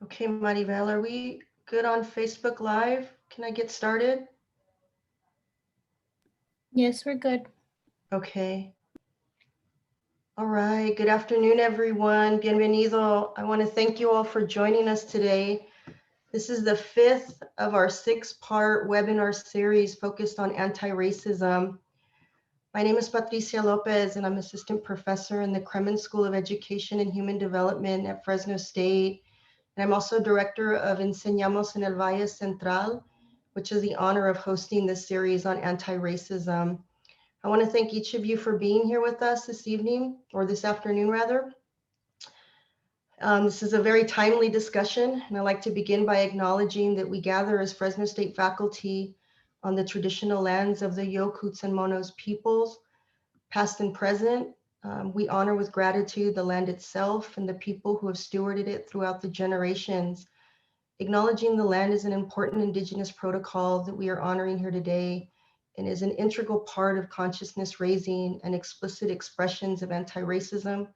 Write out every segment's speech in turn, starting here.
Okay, Maribel, are we good on Facebook Live? Can I get started? Yes, we're good. Okay. All right. Good afternoon, everyone. Bienvenido. I want to thank you all for joining us today. This is the fifth of our six-part webinar series focused on anti-racism. My name is Patricia Lopez, and I'm assistant professor in the Kremen School of Education and Human Development at Fresno State. And I'm also director of Enseñamos en el Valle Central, which is the honor of hosting this series on anti-racism. I want to thank each of you for being here with us this evening, or this afternoon rather. This is a very timely discussion, and I'd like to begin by acknowledging that we gather as Fresno State faculty on the traditional lands of the Yokuts and Monos peoples, past and present. We honor with gratitude the land itself and the people who have stewarded it throughout the generations. Acknowledging the land is an important Indigenous protocol that we are honoring here today and is an integral part of consciousness raising and explicit expressions of anti-racism,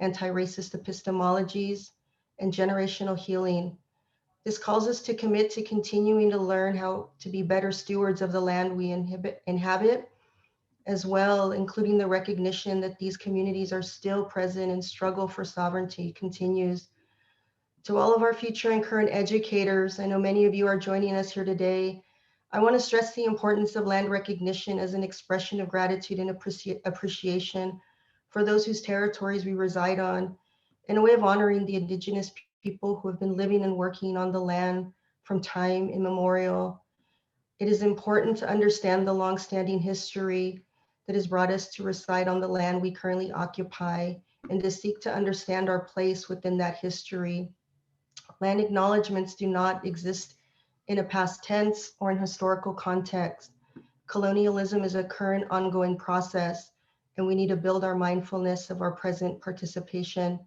anti-racist epistemologies, and generational healing. This calls us to commit to continuing to learn how to be better stewards of the land we inhabit, as well, including the recognition that these communities are still present and struggle for sovereignty continues. To all of our future and current educators, I know many of you are joining us here today. I want to stress the importance of land recognition as an expression of gratitude and appreciation for those whose territories we reside on, in a way of honoring the Indigenous people who have been living and working on the land from time immemorial. It is important to understand the longstanding history that has brought us to reside on the land we currently occupy and to seek to understand our place within that history. Land acknowledgements do not exist in a past tense or in historical context. Colonialism is a current ongoing process, and we need to build our mindfulness of our present participation.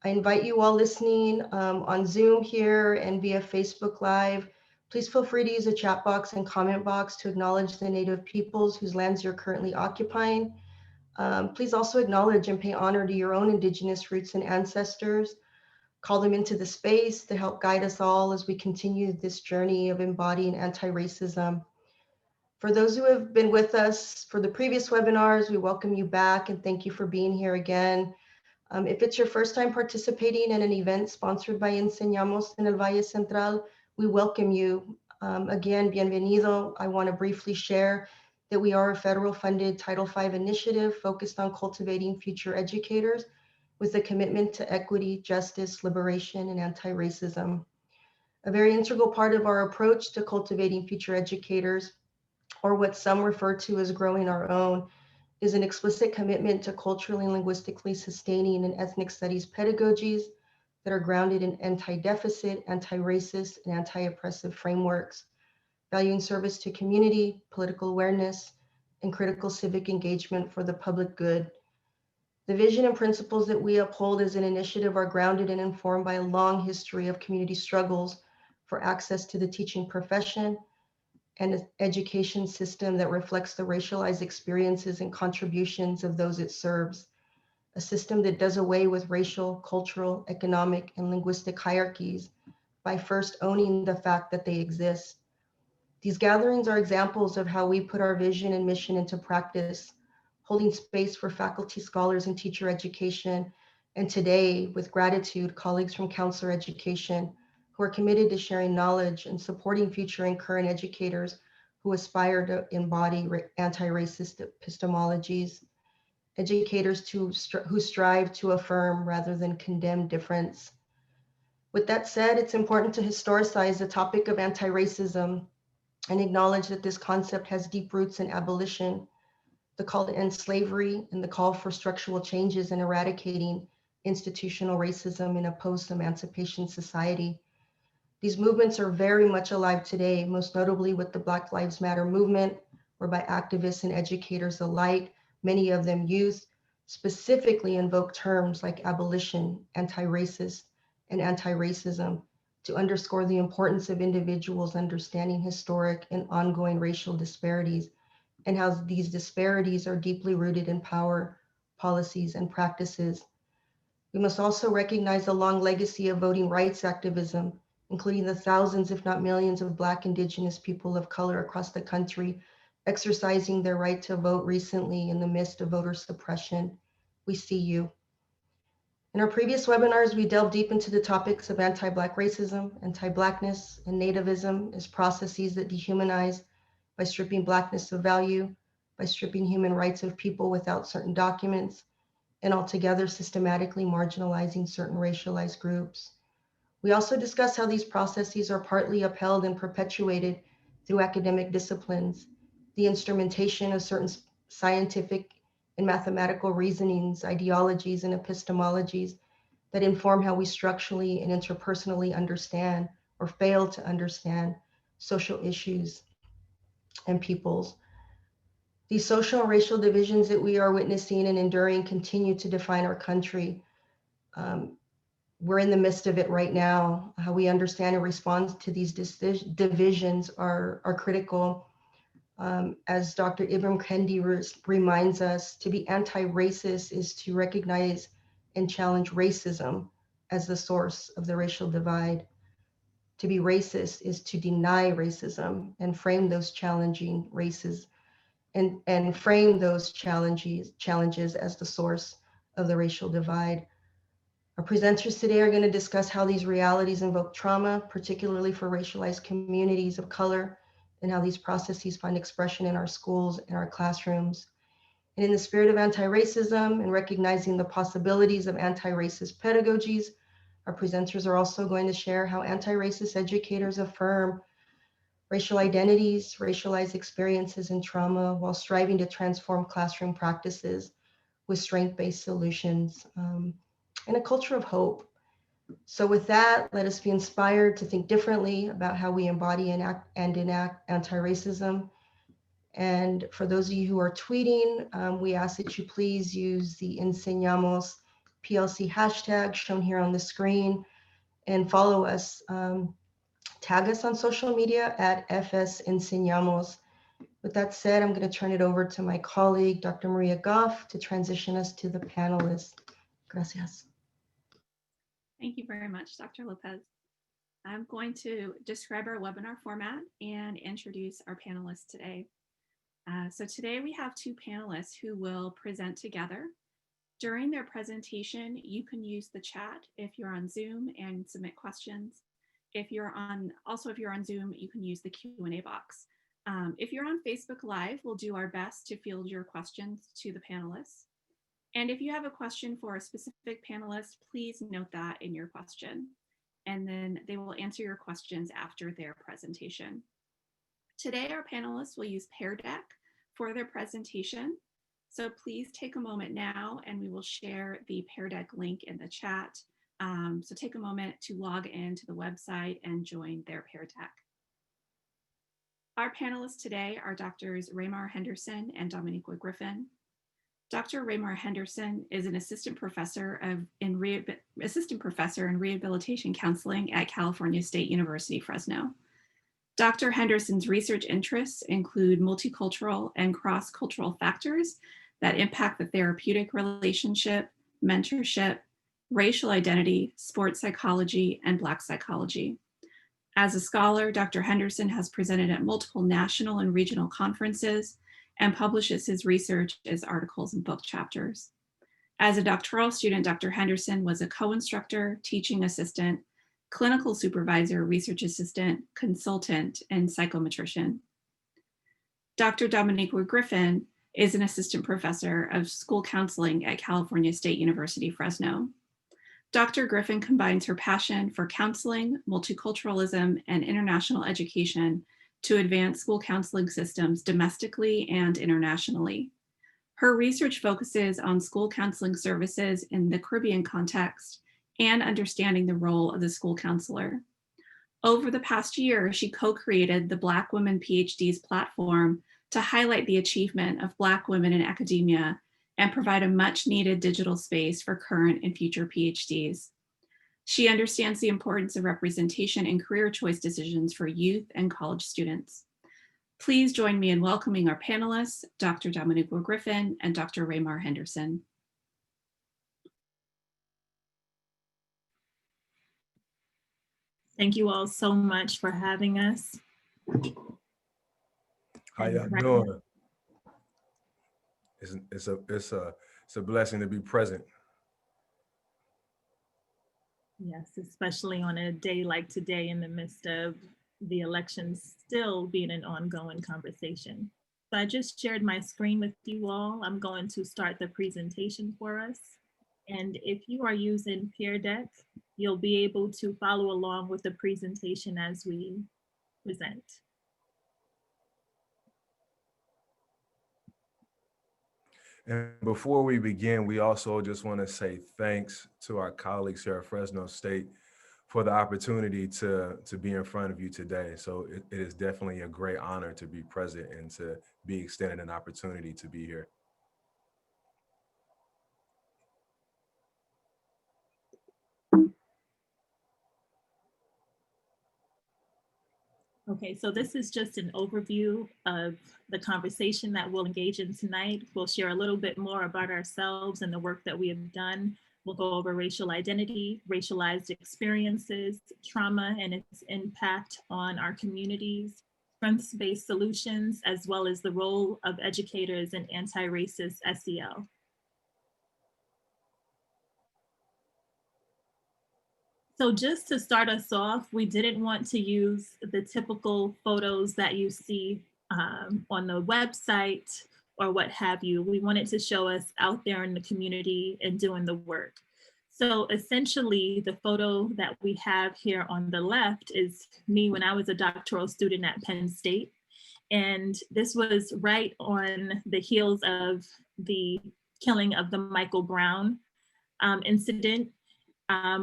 I invite you all listening on Zoom here and via Facebook Live. Please feel free to use the chat box and comment box to acknowledge the Native peoples whose lands you're currently occupying. Please also acknowledge and pay honor to your own Indigenous roots and ancestors. Call them into the space to help guide us all as we continue this journey of embodying anti-racism. For those who have been with us for the previous webinars, we welcome you back and thank you for being here again. If it's your first time participating in an event sponsored by Enseñamos en el Valle Central, we welcome you. Again, bienvenido. I want to briefly share that we are a federal funded Title V initiative focused on cultivating future educators with a commitment to equity, justice, liberation, and anti-racism. A very integral part of our approach to cultivating future educators, or what some refer to as growing our own, is an explicit commitment to culturally and linguistically sustaining and ethnic studies pedagogies that are grounded in anti-deficit, anti-racist, and anti-oppressive frameworks, valuing service to community, political awareness, and critical civic engagement for the public good. The vision and principles that we uphold as an initiative are grounded and informed by a long history of community struggles for access to the teaching profession and an education system that reflects the racialized experiences and contributions of those it serves, a system that does away with racial, cultural, economic, and linguistic hierarchies by first owning the fact that they exist. These gatherings are examples of how we put our vision and mission into practice, holding space for faculty, scholars, and teacher education, and today, with gratitude, colleagues from counselor education who are committed to sharing knowledge and supporting future and current educators who aspire to embody anti-racist epistemologies, educators who strive to affirm rather than condemn difference. With that said, it's important to historicize the topic of anti-racism and acknowledge that this concept has deep roots in abolition, the call to end slavery, and the call for structural changes in eradicating institutional racism in a post-emancipation society. These movements are very much alive today, most notably with the Black Lives Matter movement, whereby activists and educators alike, many of them youth, specifically invoke terms like abolition, anti-racist, and anti-racism to underscore the importance of individuals understanding historic and ongoing racial disparities and how these disparities are deeply rooted in power, policies, and practices. We must also recognize the long legacy of voting rights activism, including the thousands, if not millions, of Black, Indigenous people of color across the country exercising their right to vote recently in the midst of voter suppression. We see you. In our previous webinars, we delved deep into the topics of anti-Black racism, anti-Blackness, and nativism as processes that dehumanize by stripping Blackness of value, by stripping human rights of people without certain documents, and altogether systematically marginalizing certain racialized groups. We also discuss how these processes are partly upheld and perpetuated through academic disciplines, the instrumentation of certain scientific and mathematical reasonings, ideologies, and epistemologies that inform how we structurally and interpersonally understand or fail to understand social issues and peoples. These social and racial divisions that we are witnessing and enduring continue to define our country. We're in the midst of it right now. How we understand and respond to these divisions are critical. As Dr. Ibram Kendi reminds us, to be anti-racist is to recognize and challenge racism as the source of the racial divide. To be racist is to deny racism and frame those challenging races and frame those challenges as the source of the racial divide. Our presenters today are going to discuss how these realities invoke trauma, particularly for racialized communities of color, and how these processes find expression in our schools and our classrooms. And in the spirit of anti-racism and recognizing the possibilities of anti-racist pedagogies, our presenters are also going to share how anti-racist educators affirm racial identities, racialized experiences, and trauma while striving to transform classroom practices with strength-based solutions and a culture of hope. So with that, let us be inspired to think differently about how we embody and enact anti-racism. And for those of you who are tweeting, we ask that you please use the Enseñamos PLC hashtag shown here on the screen and follow us. Tag us on social media at FS Enseñamos. With that said, I'm going to turn it over to my colleague, Dr. Maria Goff, to transition us to the panelists. Gracias. Thank you very much, Dr. Lopez. I'm going to describe our webinar format and introduce our panelists today. So today we have two panelists who will present together. During their presentation, you can use the chat if you're on Zoom and submit questions. If you're on Zoom, you can use the Q&A box. If you're on Facebook Live, we'll do our best to field your questions to the panelists. And if you have a question for a specific panelist, please note that in your question. And then they will answer your questions after their presentation. Today, our panelists will use Pear Deck for their presentation. So please take a moment now and we will share the Pear Deck link in the chat. So take a moment to log into the website and join their Pear Deck. Our panelists today are Drs. Raymar Henderson and Dominique Griffin. Dr. Raymar Henderson is an assistant professor in rehabilitation counseling at California State University, Fresno. Dr. Henderson's research interests include multicultural and cross-cultural factors that impact the therapeutic relationship, mentorship, racial identity, sports psychology, and Black psychology. As a scholar, Dr. Henderson has presented at multiple national and regional conferences and publishes his research as articles and book chapters. As a doctoral student, Dr. Henderson was a co-instructor, teaching assistant, clinical supervisor, research assistant, consultant, and psychometrician. Dr. Dominique Griffin is an assistant professor of school counseling at California State University, Fresno. Dr. Griffin combines her passion for counseling, multiculturalism, and international education to advance school counseling systems domestically and internationally. Her research focuses on school counseling services in the Caribbean context and understanding the role of the school counselor. Over the past year, she co-created the Black Women PhDs platform to highlight the achievement of Black women in academia and provide a much needed digital space for current and future PhDs. She understands the importance of representation in career choice decisions for youth and college students. Please join me in welcoming our panelists, Dr. Dominique Griffin and Dr. Raymar Henderson. Thank you all so much for having us. How y'all doing? It's a blessing to be present. Yes, especially on a day like today in the midst of the elections still being an ongoing conversation. So I just shared my screen with you all. I'm going to start the presentation for us. And if you are using Peer Deck, you'll be able to follow along with the presentation as we present. And before we begin, we also just want to say thanks to our colleagues here at Fresno State for the opportunity to be in front of you today. So it is definitely a great honor to be present and to be extended an opportunity to be here. Okay, so this is just an overview of the conversation that we'll engage in tonight. We'll share a little bit more about ourselves and the work that we have done. We'll go over racial identity, racialized experiences, trauma and its impact on our communities, strengths-based solutions, as well as the role of educators in anti-racist SEL. So just to start us off, we didn't want to use the typical photos that you see on the website or what have you. We wanted to show us out there in the community and doing the work. So essentially, the photo that we have here on the left is me when I was a doctoral student at Penn State. And this was right on the heels of the killing of the Michael Brown incident.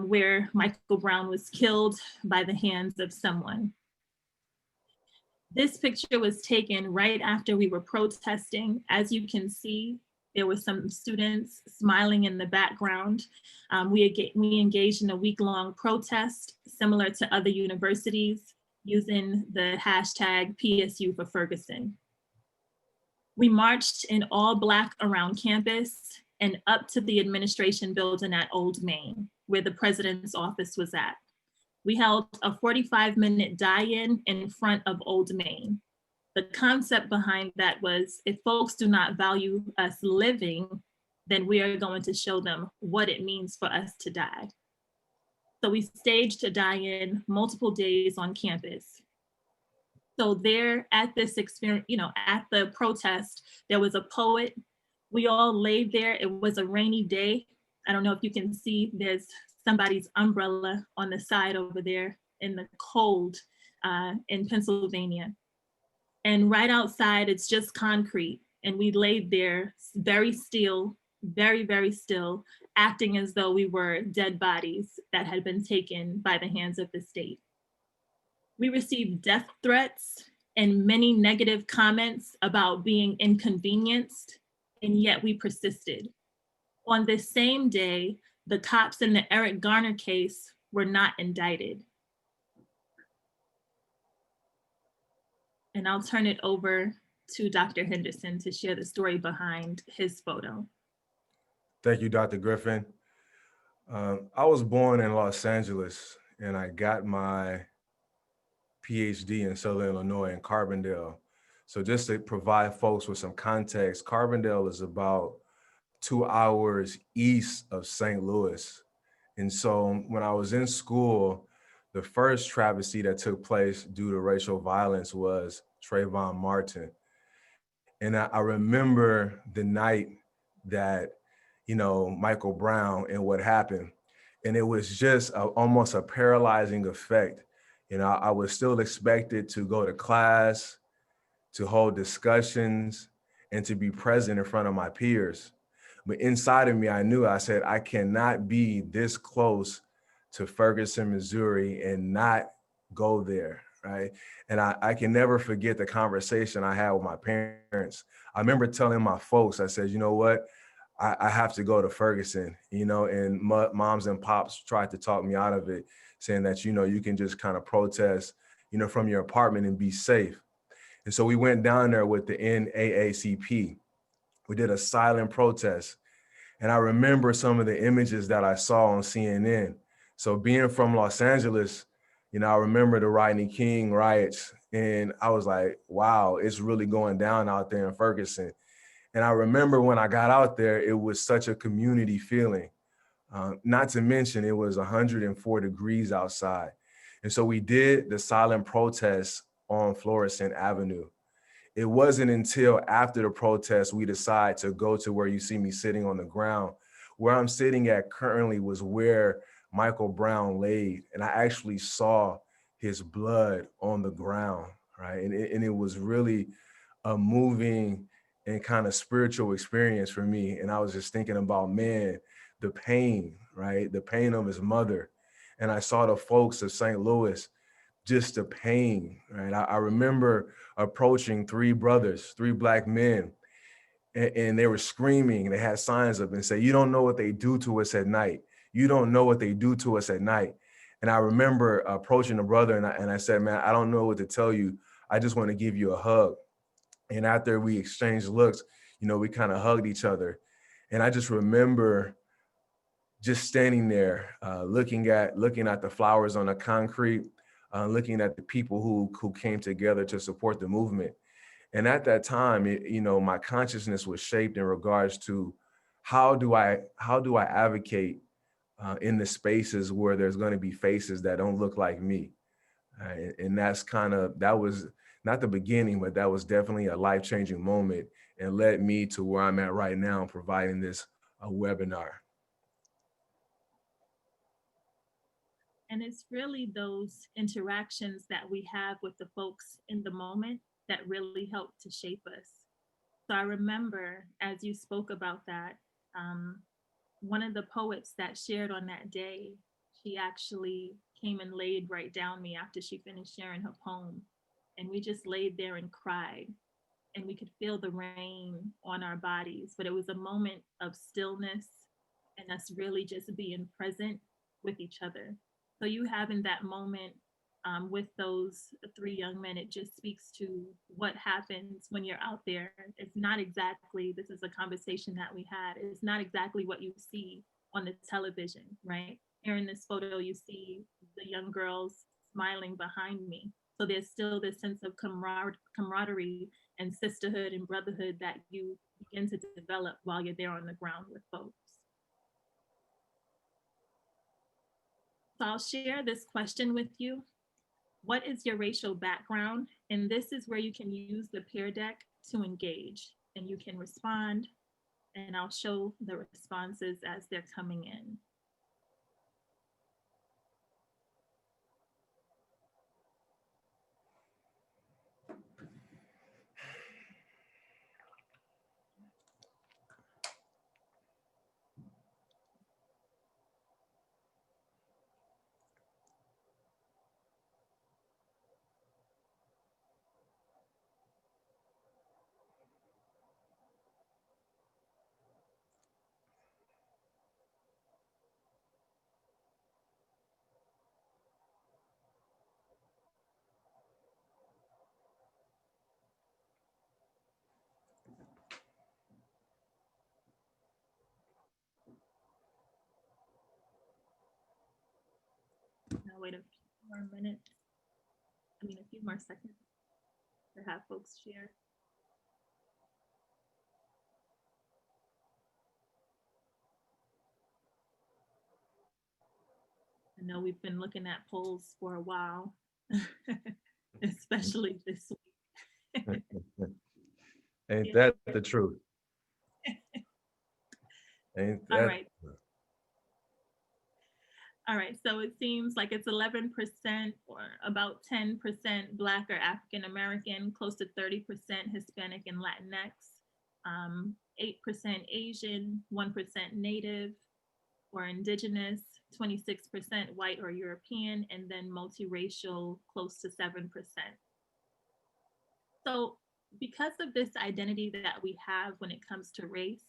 Where Michael Brown was killed by the hands of someone. This picture was taken right after we were protesting. As you can see, there were some students smiling in the background. We engaged in a week-long protest similar to other universities using the hashtag PSU for Ferguson. We marched in all Black around campus and up to the administration building at Old Main, where the president's office was at. We held a 45-minute die-in in front of Old Main. The concept behind that was, if folks do not value us living, then we are going to show them what it means for us to die. So we staged a die-in multiple days on campus. So there at this experience, at the protest, there was a poet. We all laid there. It was a rainy day. I don't know if you can see, there's somebody's umbrella on the side over there in the cold in Pennsylvania. And right outside, it's just concrete. And we laid there very still, very, very still, acting as though we were dead bodies that had been taken by the hands of the state. We received death threats and many negative comments about being inconvenienced, and yet we persisted. On this same day, the cops in the Eric Garner case were not indicted. And I'll turn it over to Dr. Henderson to share the story behind his photo. Thank you, Dr. Griffin. I was born in Los Angeles and I got my PhD in Southern Illinois in Carbondale. So just to provide folks with some context, Carbondale is about 2 hours east of St. Louis. And so when I was in school, the first travesty that took place due to racial violence was Trayvon Martin. And I remember the night that, Michael Brown and what happened. And it was just almost a paralyzing effect. I was still expected to go to class, to hold discussions, and to be present in front of my peers. But inside of me, I said, I cannot be this close to Ferguson, Missouri and not go there, right? And I can never forget the conversation I had with my parents. I remember telling my folks, I said, you know what? I have to go to Ferguson, and moms and pops tried to talk me out of it, saying that, you can just kind of protest, from your apartment and be safe. And so we went down there with the NAACP. We did a silent protest. And I remember some of the images that I saw on CNN. So being from Los Angeles, I remember the Rodney King riots, and I was like, wow, it's really going down out there in Ferguson. And I remember when I got out there, it was such a community feeling. Not to mention, it was 104 degrees outside. And so we did the silent protest on Florissant Avenue. It wasn't until after the protest we decided to go to where you see me sitting on the ground. Where I'm sitting at currently was where Michael Brown laid, and I actually saw his blood on the ground, right? And it was really a moving and kind of spiritual experience for me. And I was just thinking about, man, the pain, right? The pain of his mother. And I saw the folks of St. Louis, just the pain, right? I remember approaching three brothers, three Black men, and they were screaming. They had signs up and say, "You don't know what they do to us at night. You don't know what they do to us at night." And I remember approaching the brother and I said, "Man, I don't know what to tell you. I just want to give you a hug." And after we exchanged looks, we kind of hugged each other. And I just remember just standing there, looking at the flowers on the concrete, looking at the people who came together to support the movement. And at that time, my consciousness was shaped in regards to how do I advocate in the spaces where there's going to be faces that don't look like me. And that was not the beginning, but that was definitely a life-changing moment and led me to where I'm at right now, providing this webinar. And it's really those interactions that we have with the folks in the moment that really help to shape us. So I remember as you spoke about that, one of the poets that shared on that day, she actually came and laid right down me after she finished sharing her poem. And we just laid there and cried. And we could feel the rain on our bodies. But it was a moment of stillness and us really just being present with each other. So you having that moment with those three young men, it just speaks to what happens when you're out there. It's not exactly, this is a conversation that we had, it's not exactly what you see on the television, right? Here in this photo, you see the young girls smiling behind me. So there's still this sense of camaraderie and sisterhood and brotherhood that you begin to develop while you're there on the ground with folks. So I'll share this question with you. What is your racial background? And this is where you can use the peer deck to engage and you can respond, and I'll show the responses as they're coming in. Now wait a few more minutes. A few more seconds to have folks share. I know we've been looking at polls for a while, especially this week. Ain't that the truth? Ain't that? All right. All right, so it seems like it's 11% or about 10% Black or African American, close to 30% Hispanic and Latinx, 8% Asian, 1% Native or Indigenous, 26% White or European, and then multiracial, close to 7%. So because of this identity that we have when it comes to race,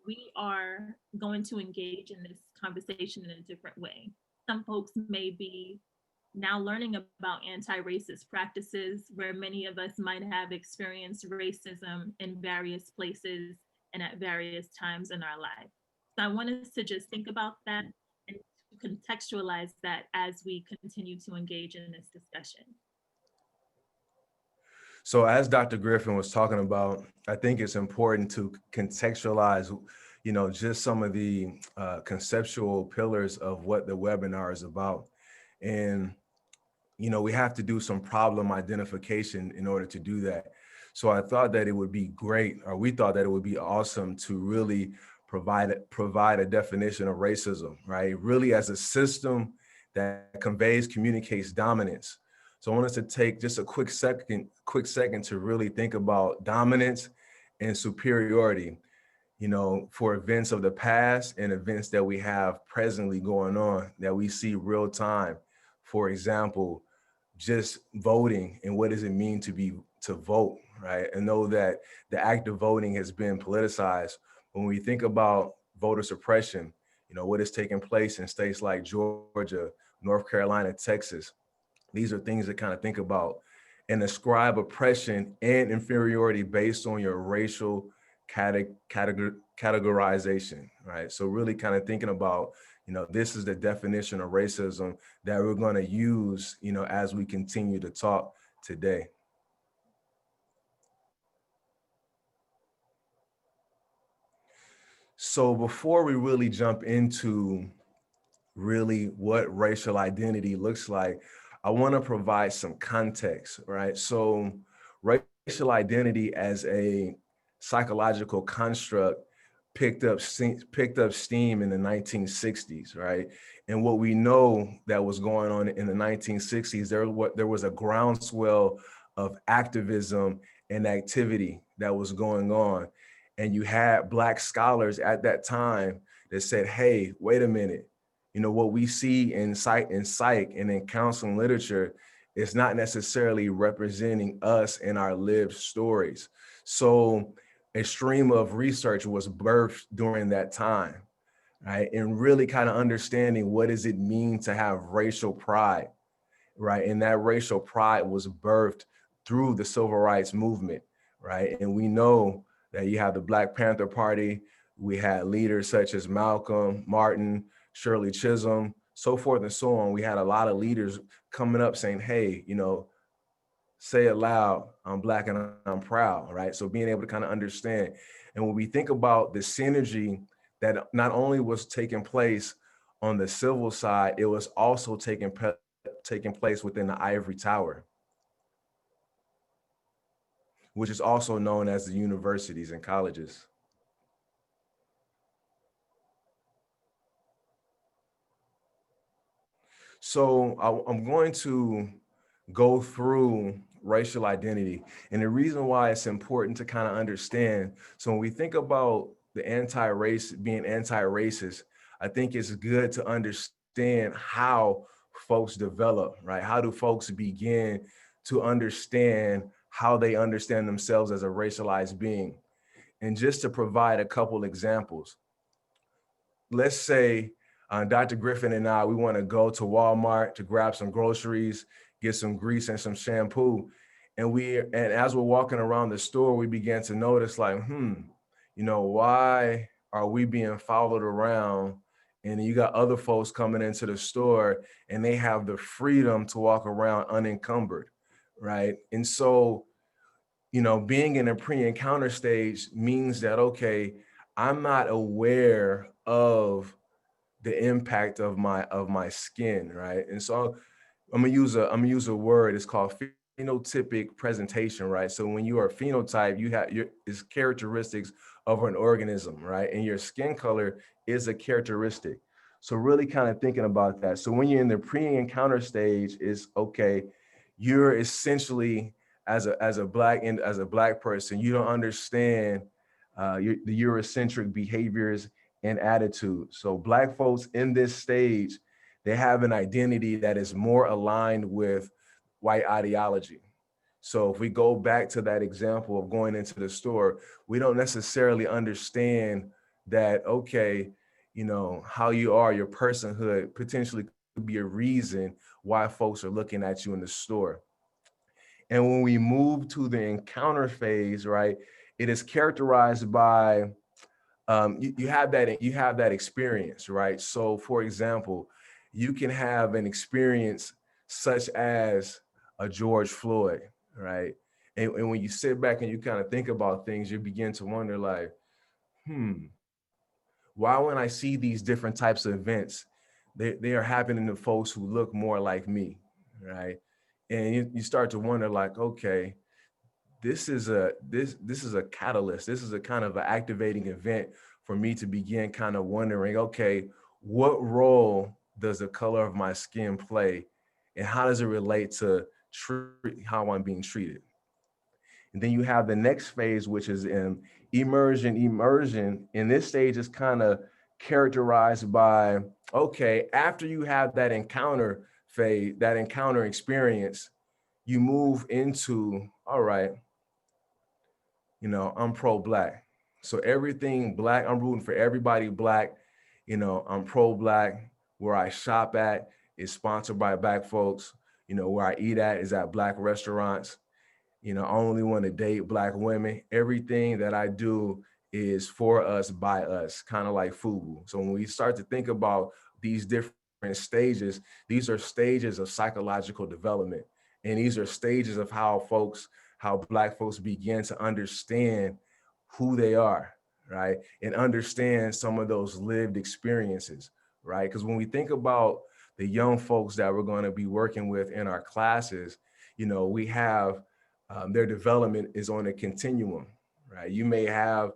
we are going to engage in this conversation in a different way. Some folks may be now learning about anti-racist practices where many of us might have experienced racism in various places and at various times in our life. So I want us to just think about that and to contextualize that as we continue to engage in this discussion. So as Dr. Griffin was talking about, I think it's important to contextualize, just some of the conceptual pillars of what the webinar is about. And, we have to do some problem identification in order to do that. So I thought that it would be great, or we thought that it would be awesome to really provide a definition of racism, right? Really as a system that conveys, communicates dominance. So I want us to take just a quick second to really think about dominance and superiority, for events of the past and events that we have presently going on that we see real time. For example, just voting and what does it mean to vote, right? And know that the act of voting has been politicized. When we think about voter suppression, what is taking place in states like Georgia, North Carolina, Texas, these are things to kind of think about and ascribe oppression and inferiority based on your racial categorization, right? So really kind of thinking about, this is the definition of racism that we're going to use, as we continue to talk today. So before we really jump into really what racial identity looks like, I want to provide some context, right? So racial identity as a psychological construct picked up steam in the 1960s, right? And what we know that was going on in the 1960s, there was a groundswell of activism and activity that was going on. And you had Black scholars at that time that said, hey, wait a minute, what we see in psych and in counseling literature is not necessarily representing us in our lived stories. So a stream of research was birthed during that time, right? And really kind of understanding what does it mean to have racial pride, right? And that racial pride was birthed through the civil rights movement, right? And we know that you have the Black Panther Party, we had leaders such as Malcolm, Martin, Shirley Chisholm, so forth and so on. We had a lot of leaders coming up saying, hey, say it loud, I'm Black and I'm proud, right? So being able to kind of understand. And when we think about the synergy that not only was taking place on the civil side, it was also taking place within the ivory tower, which is also known as the universities and colleges. So I'm going to go through racial identity. And the reason why it's important to kind of understand, so when we think about the being anti-racist, I think it's good to understand how folks develop, right? How do folks begin to understand how they understand themselves as a racialized being? And just to provide a couple examples, let's say Dr. Griffin and I, we want to go to Walmart to grab some groceries, get some grease and some shampoo. And as we're walking around the store, we began to notice like, why are we being followed around? And you got other folks coming into the store and they have the freedom to walk around unencumbered, right? And so, being in a pre-encounter stage means that, okay, I'm not aware of the impact of my skin, right? And so I'm gonna use a word. It's called phenotypic presentation, right? So when you are a phenotype, you have it's characteristics of an organism, right? And your skin color is a characteristic. So really kind of thinking about that. So when you're in the pre-encounter stage, is okay, you're essentially as a black person, you don't understand the Eurocentric behaviors and attitude. So Black folks in this stage, they have an identity that is more aligned with white ideology. So if we go back to that example of going into the store, we don't necessarily understand that, okay, how you are, your personhood potentially could be a reason why folks are looking at you in the store. And when we move to the encounter phase, right, it is characterized by you have that experience, right? So for example, you can have an experience such as a George Floyd, right? And when you sit back and you kind of think about things, you begin to wonder like, why when I see these different types of events, they are happening to folks who look more like me, right? And you start to wonder like, okay, this is a catalyst. This is a kind of an activating event for me to begin kind of wondering, okay, what role does the color of my skin play, and how does it relate to how I'm being treated? And then you have the next phase, which is in immersion. Immersion in this stage is kind of characterized by, okay, after you have that encounter phase, that encounter experience, you move into, all right, I'm pro-Black. So everything Black, I'm rooting for everybody Black. I'm pro-Black. Where I shop at is sponsored by Black folks. Where I eat at is at Black restaurants. I only want to date Black women. Everything that I do is for us, by us, kind of like FUBU. So when we start to think about these different stages, these are stages of psychological development. And these are stages of how Black folks begin to understand who they are, right? And understand some of those lived experiences, right? Because when we think about the young folks that we're going to be working with in our classes, we have their development is on a continuum, right? You may have,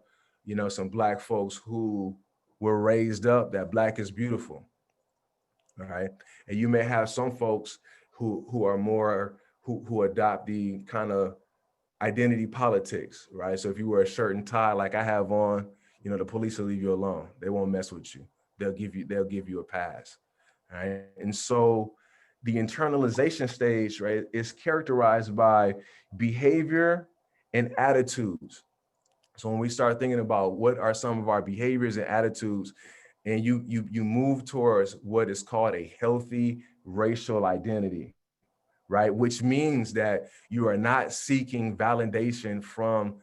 some Black folks who were raised up that Black is beautiful, right? And you may have some folks who are more, who adopt the kind of identity politics, right? So if you wear a shirt and tie like I have on, the police will leave you alone. They won't mess with you. They'll give you a pass, right? And so the internalization stage, right, is characterized by behavior and attitudes. So when we start thinking about what are some of our behaviors and attitudes, and you move towards what is called a healthy racial identity, right? Which means that you are not seeking validation from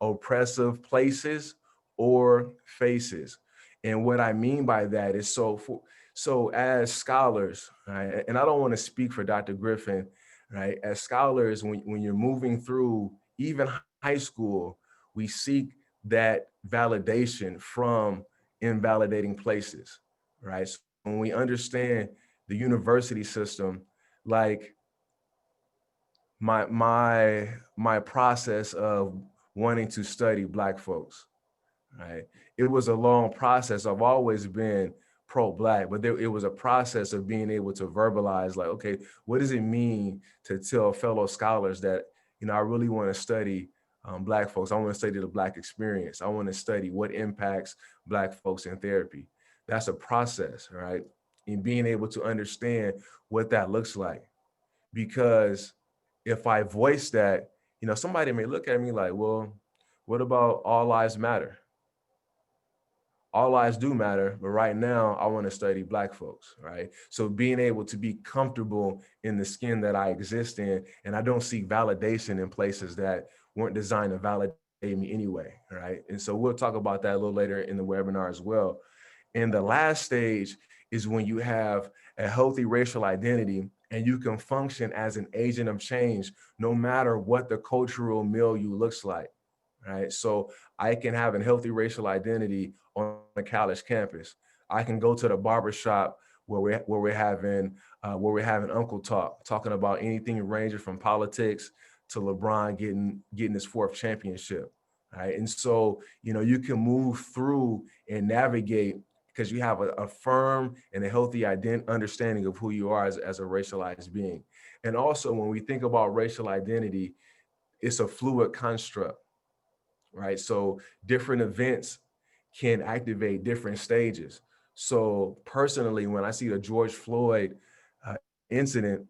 oppressive places or faces. And what I mean by that is so as scholars, right, and I don't want to speak for Dr. Griffin, right? As scholars, when you're moving through even high school, we seek that validation from invalidating places, right? So when we understand the university system, like my process of wanting to study Black folks, right? It was a long process. I've always been pro-Black, but it was a process of being able to verbalize like, okay, what does it mean to tell fellow scholars that, I really want to study Black folks. I want to study the Black experience. I want to study what impacts Black folks in therapy. That's a process, right? And being able to understand what that looks like. Because if I voice that, somebody may look at me like, well, what about all lives matter? All lives do matter, but right now I want to study Black folks, right? So being able to be comfortable in the skin that I exist in, and I don't seek validation in places that weren't designed to validate me anyway, right? And so we'll talk about that a little later in the webinar as well. And the last stage is when you have a healthy racial identity and you can function as an agent of change, no matter what the cultural milieu looks like, right? So I can have a healthy racial identity on a college campus. I can go to the barbershop where we're having Uncle Talk, talking about anything ranging from politics to LeBron getting his 4th championship, right? And so, you can move through and navigate because you have a firm and a healthy understanding of who you are as a racialized being. And also when we think about racial identity, it's a fluid construct, right? So different events can activate different stages. So personally, when I see the George Floyd incident,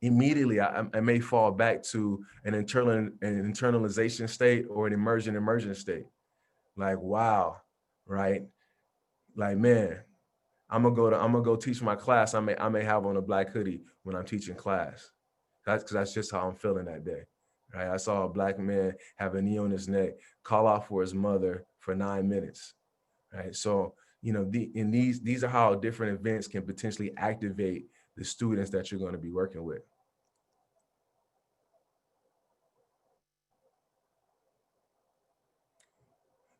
immediately I may fall back to an internalization state or an emergent state. Like, wow, right? Like, man, I'm gonna go teach my class. I may have on a Black hoodie when I'm teaching class. That's just how I'm feeling that day. Right? I saw a Black man have a knee on his neck, call out for his mother for 9 minutes. Right? So these are how different events can potentially activate the students that you're going to be working with.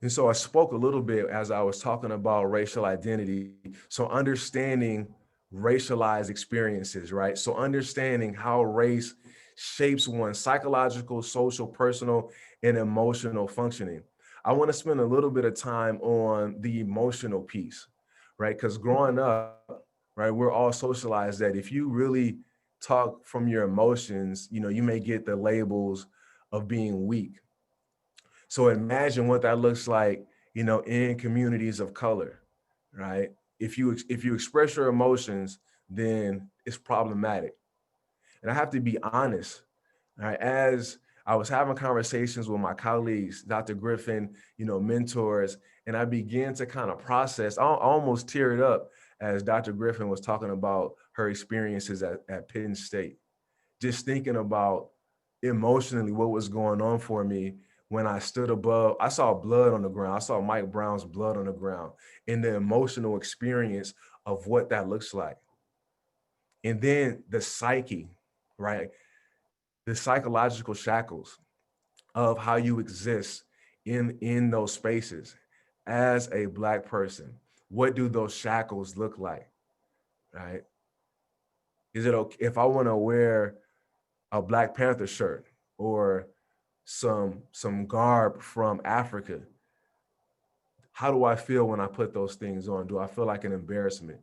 And so I spoke a little bit as I was talking about racial identity. So understanding racialized experiences, right? So understanding how race shapes one's psychological, social, personal, and emotional functioning. I want to spend a little bit of time on the emotional piece, right? Because growing up, right, we're all socialized that if you really talk from your emotions, you may get the labels of being weak. So imagine what that looks like, in communities of color, right? If you express your emotions, then it's problematic. And I have to be honest, right? As I was having conversations with my colleagues, Dr. Griffin, mentors, and I began to kind of process. I almost teared up as Dr. Griffin was talking about her experiences at Penn State, just thinking about emotionally what was going on for me when I stood above. I saw blood on the ground. I saw Mike Brown's blood on the ground, and the emotional experience of what that looks like. And then the psyche, right? The psychological shackles of how you exist in those spaces as a Black person. What do those shackles look like, right? Is it okay if I want to wear a Black Panther shirt or some garb from Africa? How do I feel when I put those things on? Do I feel like an embarrassment?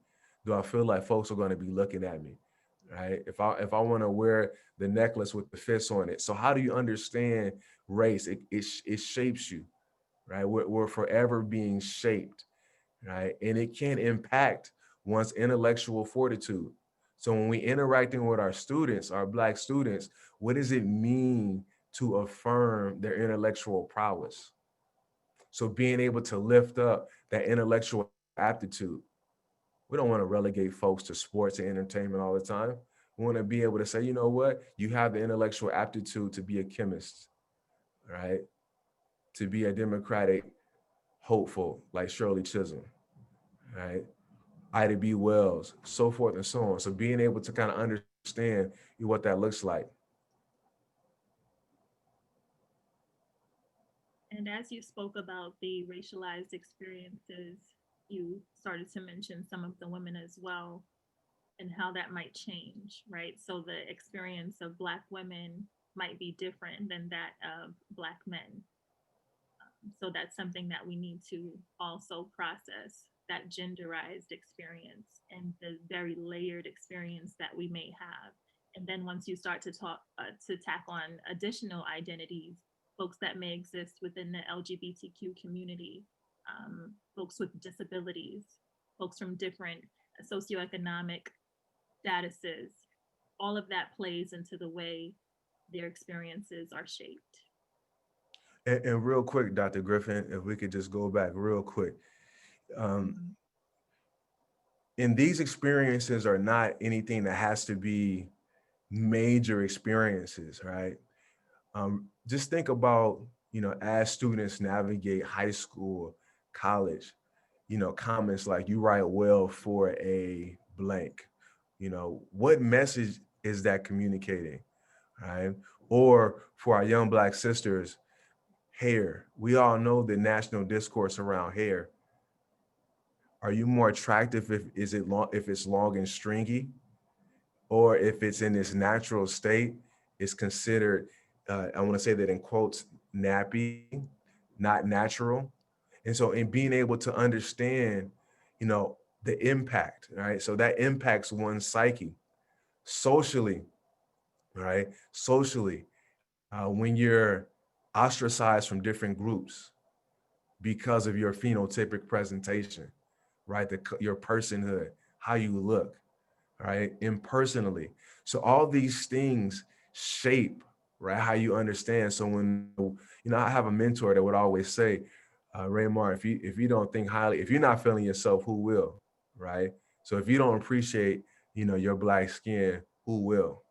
Do I feel like folks are going to be looking at me? Right? If I want to wear the necklace with the fist on it. So how do you understand race? It shapes you, right? We're forever being shaped, right? And it can impact one's intellectual fortitude. So when we interacting with our students, our Black students, what does it mean to affirm their intellectual prowess? So being able to lift up that intellectual aptitude. We don't want to relegate folks to sports and entertainment all the time. We want to be able to say, you know what? You have the intellectual aptitude to be a chemist, right? To be a democratic hopeful like Shirley Chisholm, right? Ida B. Wells, so forth and so on. So being able to kind of understand what that looks like. And as you spoke about the racialized experiences, you started to mention some of the women as well and how that might change, right? So the experience of Black women might be different than that of Black men. So that's something that we need to also process, that genderized experience and the very layered experience that we may have. And then once you start to talk to tack on additional identities, folks that may exist within the LGBTQ community, folks with disabilities, folks from different socioeconomic statuses, all of that plays into the way their experiences are shaped. And real quick, Dr. Griffin, if we could just go back real quick. Um, and these experiences are not anything that has to be major experiences, right? Just think about, as students navigate high school, college, comments like you write well for a blank. What message is that communicating, right? Or for our young Black sisters, hair. We all know the national discourse around hair. Are you more attractive if it's long and stringy, or if it's in its natural state? It's considered, I want to say that in quotes, nappy, not natural. And so in being able to understand, the impact, right? So that impacts one's psyche socially, right? Socially, when you're ostracized from different groups because of your phenotypic presentation, right? Your personhood, how you look, right? Impersonally. So all these things shape, right, how you understand. So when, I have a mentor that would always say, Raymar, if you don't think highly, if you're not feeling yourself, who will, right? So if you don't appreciate, your Black skin, who will?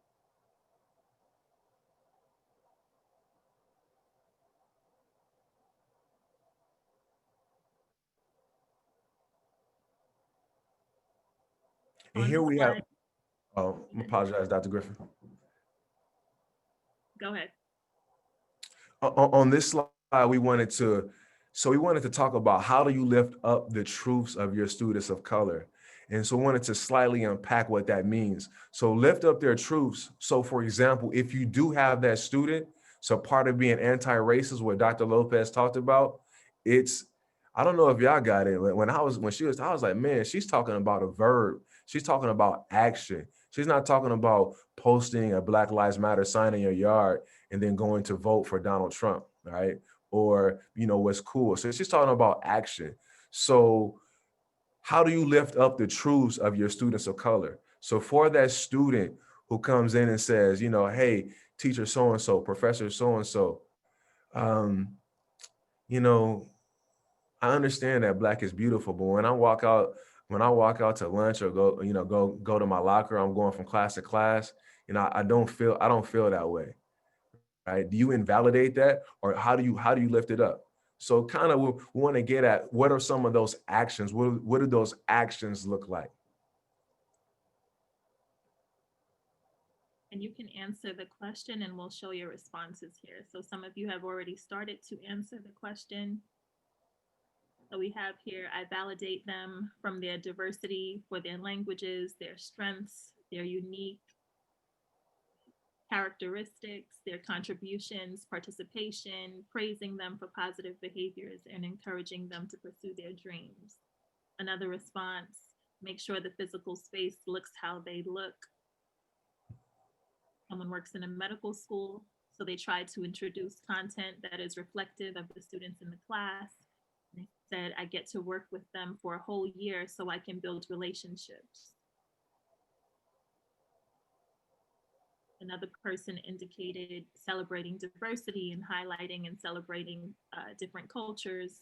And On here the we have, slide, oh, I apologize, Dr. Griffin. go ahead. On this slide, we wanted to talk about how do you lift up the truths of your students of color. And so we wanted to slightly unpack what that means. So lift up their truths. So for example, if you do have that student, so part of being anti-racist, what Dr. Lopez talked about, it's, I don't know if y'all got it. I was like, man, she's talking about a verb. She's talking about action. She's not talking about posting a Black Lives Matter sign in your yard and then going to vote for Donald Trump, right? Or, what's cool. So she's talking about action. So how do you lift up the truths of your students of color? So for that student who comes in and says, hey, teacher so-and-so, professor so-and-so, um, you know, I understand that Black is beautiful, but when I walk out to lunch or go to my locker, I'm going from class to class, I don't feel that way. Right? Do you invalidate that, or how do you lift it up? So kind of we want to get at what are some of those actions? What do those actions look like? And you can answer the question and we'll show your responses here. So some of you have already started to answer the question. So we have here, I validate them from their diversity for their languages, their strengths, their unique characteristics, their contributions, participation, praising them for positive behaviors, and encouraging them to pursue their dreams. Another response, make sure the physical space looks how they look. Someone works in a medical school, so they try to introduce content that is reflective of the students in the class. They said, I get to work with them for a whole year so I can build relationships. Another person indicated celebrating diversity and highlighting and celebrating different cultures,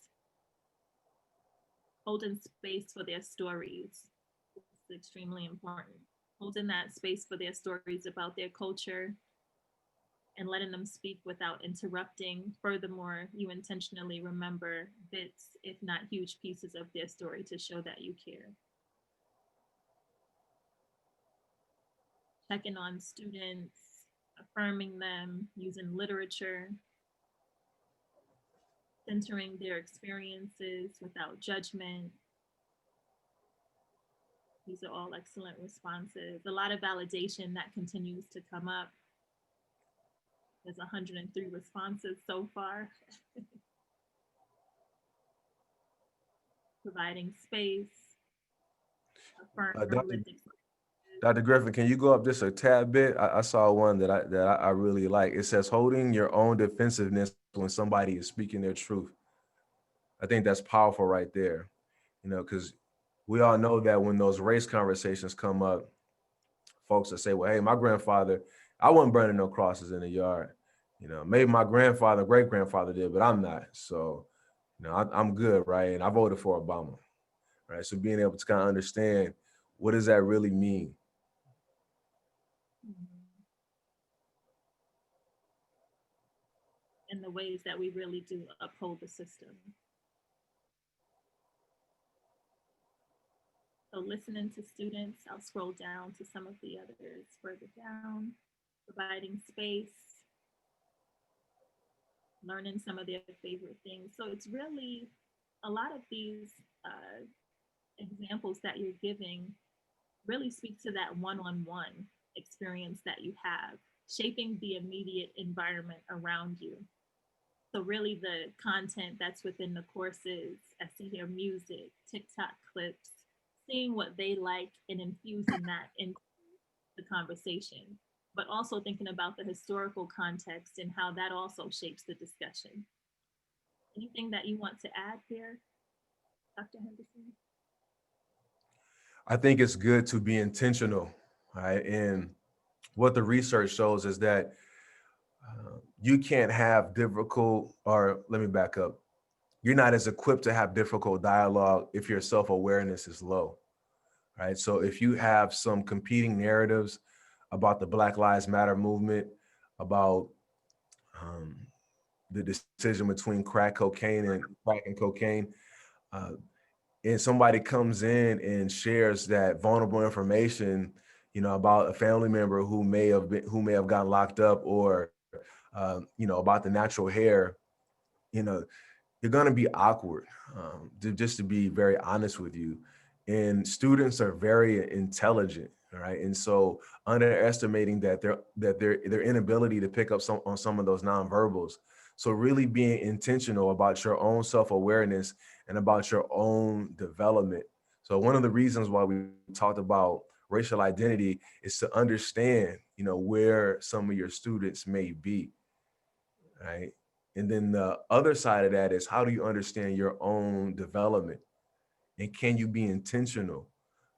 holding space for their stories. It's extremely important. Holding that space for their stories about their culture and letting them speak without interrupting. Furthermore, you intentionally remember bits, if not huge pieces of their story to show that you care. Checking on students, affirming them, using literature, centering their experiences without judgment. These are all excellent responses. A lot of validation that continues to come up. There's 103 responses so far. Providing space, affirming Dr. Griffin, can you go up just a tad bit? I saw one that I really like. It says holding your own defensiveness when somebody is speaking their truth. I think that's powerful right there, because we all know that when those race conversations come up, folks will say, well, hey, my grandfather, I wasn't burning no crosses in the yard. Maybe my grandfather, great grandfather did, but I'm not. So, I'm good, right? And I voted for Obama, right? So being able to kind of understand what does that really mean? in the ways that we really do uphold the system. So listening to students, I'll scroll down to some of the others further down, providing space, learning some of their favorite things. So it's really a lot of these examples that you're giving really speak to that one-on-one experience that you have, shaping the immediate environment around you. So really the content that's within the courses, I see here music, TikTok clips, seeing what they like and infusing that into the conversation, but also thinking about the historical context and how that also shapes the discussion. Anything that you want to add here, Dr. Henderson? I think it's good to be intentional, right? And what the research shows is that you can't have difficult, or let me back up. You're not as equipped to have difficult dialogue if your self-awareness is low, right? So if you have some competing narratives about the Black Lives Matter movement, about the decision between crack and cocaine, and somebody comes in and shares that vulnerable information, about a family member who may have gotten locked up, or about the natural hair, you know, you're going to be awkward, just to be very honest with you. And students are very intelligent, right? And so underestimating their inability to pick up on some of those nonverbals. So really being intentional about your own self-awareness and about your own development. So one of the reasons why we talked about racial identity is to understand, where some of your students may be, right? And then the other side of that is, how do you understand your own development? And can you be intentional,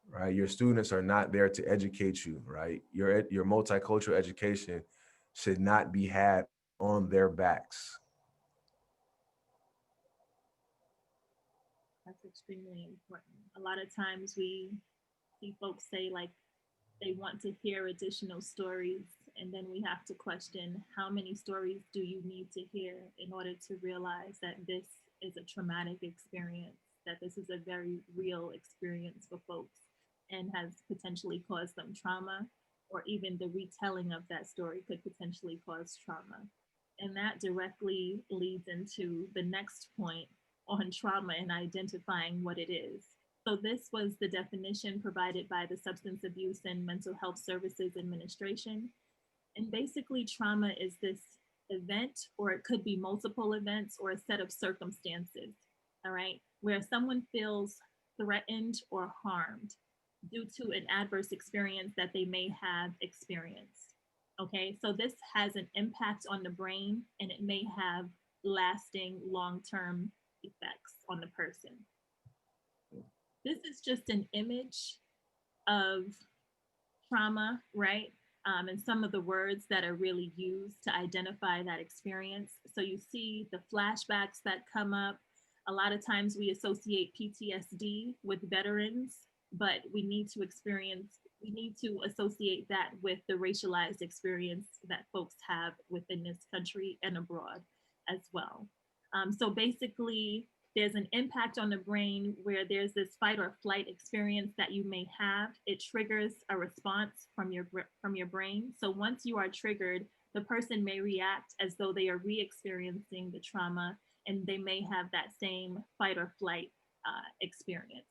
right? Your students are not there to educate you, right? Your multicultural education should not be had on their backs. That's extremely important. A lot of times we see folks say like they want to hear additional stories, and then we have to question how many stories do you need to hear in order to realize that this is a traumatic experience, that this is a very real experience for folks and has potentially caused them trauma, or even the retelling of that story could potentially cause trauma. And that directly leads into the next point on trauma and identifying what it is. So, this was the definition provided by the Substance Abuse and Mental Health Services Administration. And basically, trauma is this event, or it could be multiple events or a set of circumstances, all right, where someone feels threatened or harmed due to an adverse experience that they may have experienced. Okay, so this has an impact on the brain, and it may have lasting long term effects on the person. This is just an image of trauma, right? And some of the words that are really used to identify that experience. So you see the flashbacks that come up. A lot of times we associate PTSD with veterans, but we need to associate that with the racialized experience that folks have within this country and abroad as well. So basically, there's an impact on the brain where there's this fight or flight experience that you may have. It triggers a response from your brain. So once you are triggered, the person may react as though they are re-experiencing the trauma, and they may have that same fight or flight experience.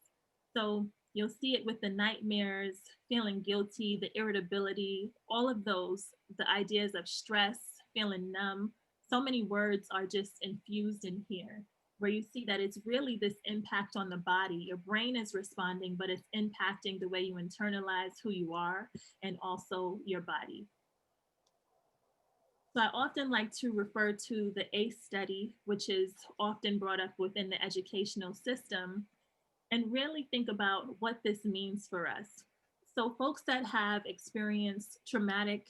So you'll see it with the nightmares, feeling guilty, the irritability, all of those, the ideas of stress, feeling numb. So many words are just infused in here, where you see that it's really this impact on the body. Your brain is responding, but it's impacting the way you internalize who you are and also your body. So I often like to refer to the ACE study, which is often brought up within the educational system, and really think about what this means for us. So folks that have experienced traumatic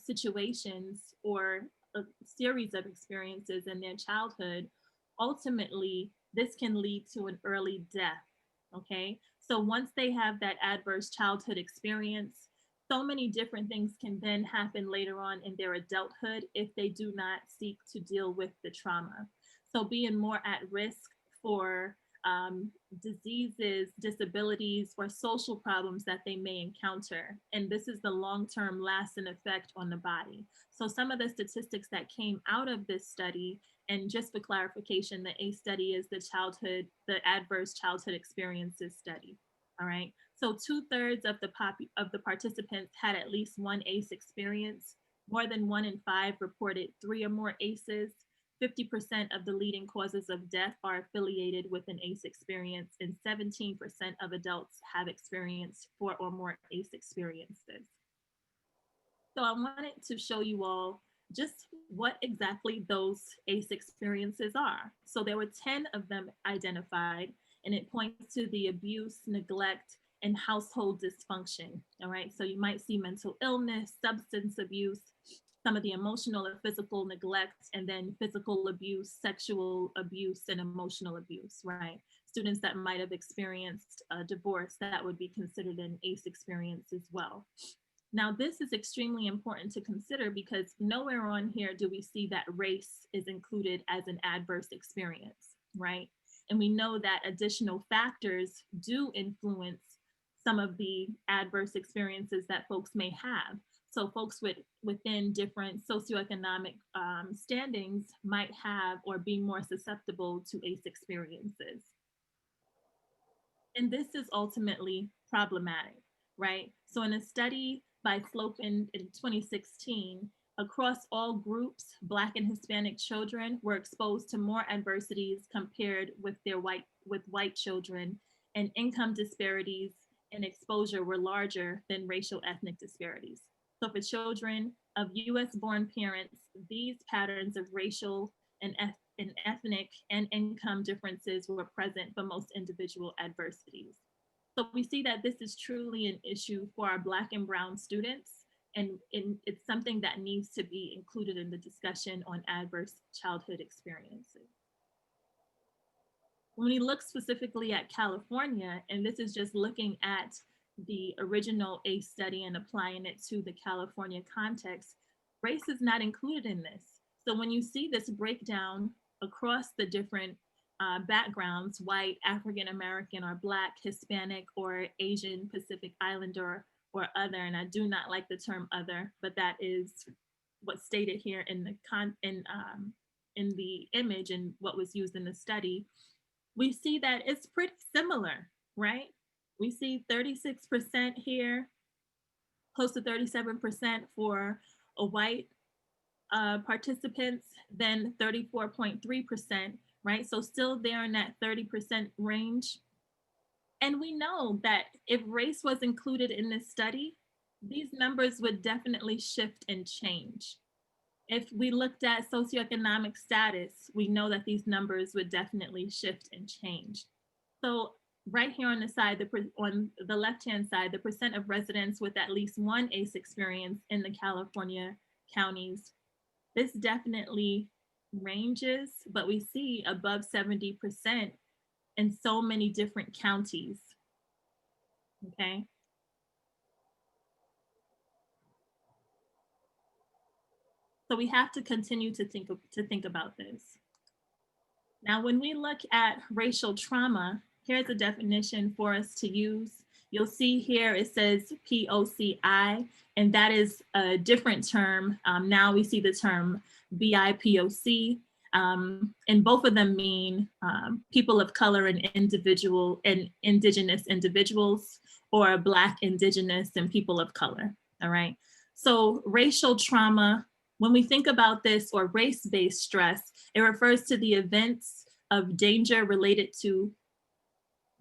situations or a series of experiences in their childhood, ultimately, this can lead to an early death. Okay. So once they have that adverse childhood experience, so many different things can then happen later on in their adulthood if they do not seek to deal with the trauma. So being more at risk for diseases, disabilities, or social problems that they may encounter. And this is the long term lasting effect on the body. So, some of the statistics that came out of this study, and just for clarification, the ACE study is the adverse childhood experiences study. All right. So, 2/3 of the participants had at least one ACE experience. More than 1 in 5 reported 3 or more ACEs. 50% of the leading causes of death are affiliated with an ACE experience, and 17% of adults have experienced 4 or more ACE experiences. So I wanted to show you all just what exactly those ACE experiences are. So there were 10 of them identified, and it points to the abuse, neglect, and household dysfunction. All right, so you might see mental illness, substance abuse, some of the emotional and physical neglect, and then physical abuse, sexual abuse, and emotional abuse, right? Students that might have experienced a divorce, that would be considered an ACE experience as well. Now, this is extremely important to consider because nowhere on here do we see that race is included as an adverse experience, right? And we know that additional factors do influence some of the adverse experiences that folks may have. So folks within different socioeconomic standings might have or be more susceptible to ACE experiences. And this is ultimately problematic, right? So in a study by Slopin in 2016, across all groups, Black and Hispanic children were exposed to more adversities compared with white children, and income disparities and exposure were larger than racial ethnic disparities. So for children of US born parents, these patterns of racial and ethnic and income differences were present for most individual adversities. So we see that this is truly an issue for our Black and Brown students, and it's something that needs to be included in the discussion on adverse childhood experiences. When we look specifically at California, and this is just looking at the original ACE study and applying it to the California context, race is not included in this. So when you see this breakdown across the different backgrounds, white, African American, or Black, Hispanic, or Asian, Pacific Islander, or other, and I do not like the term other, but that is what's stated here in the image and what was used in the study. We see that it's pretty similar, right? We see 36% here, close to 37% for a white participants, then 34.3%, right? So still there in that 30% range. And we know that if race was included in this study, these numbers would definitely shift and change. If we looked at socioeconomic status, we know that these numbers would definitely shift and change. So right here on the side, on the left-hand side, the percent of residents with at least one ACE experience in the California counties, this definitely ranges, but we see above 70% in so many different counties, okay? So we have to continue to think about this. Now, when we look at racial trauma, here's a definition for us to use. You'll see here it says POCI, and that is a different term. Now we see the term BIPOC, and both of them mean people of color and indigenous individuals, or Black, indigenous, and people of color, all right? So racial trauma, when we think about this, or race-based stress, it refers to the events of danger related to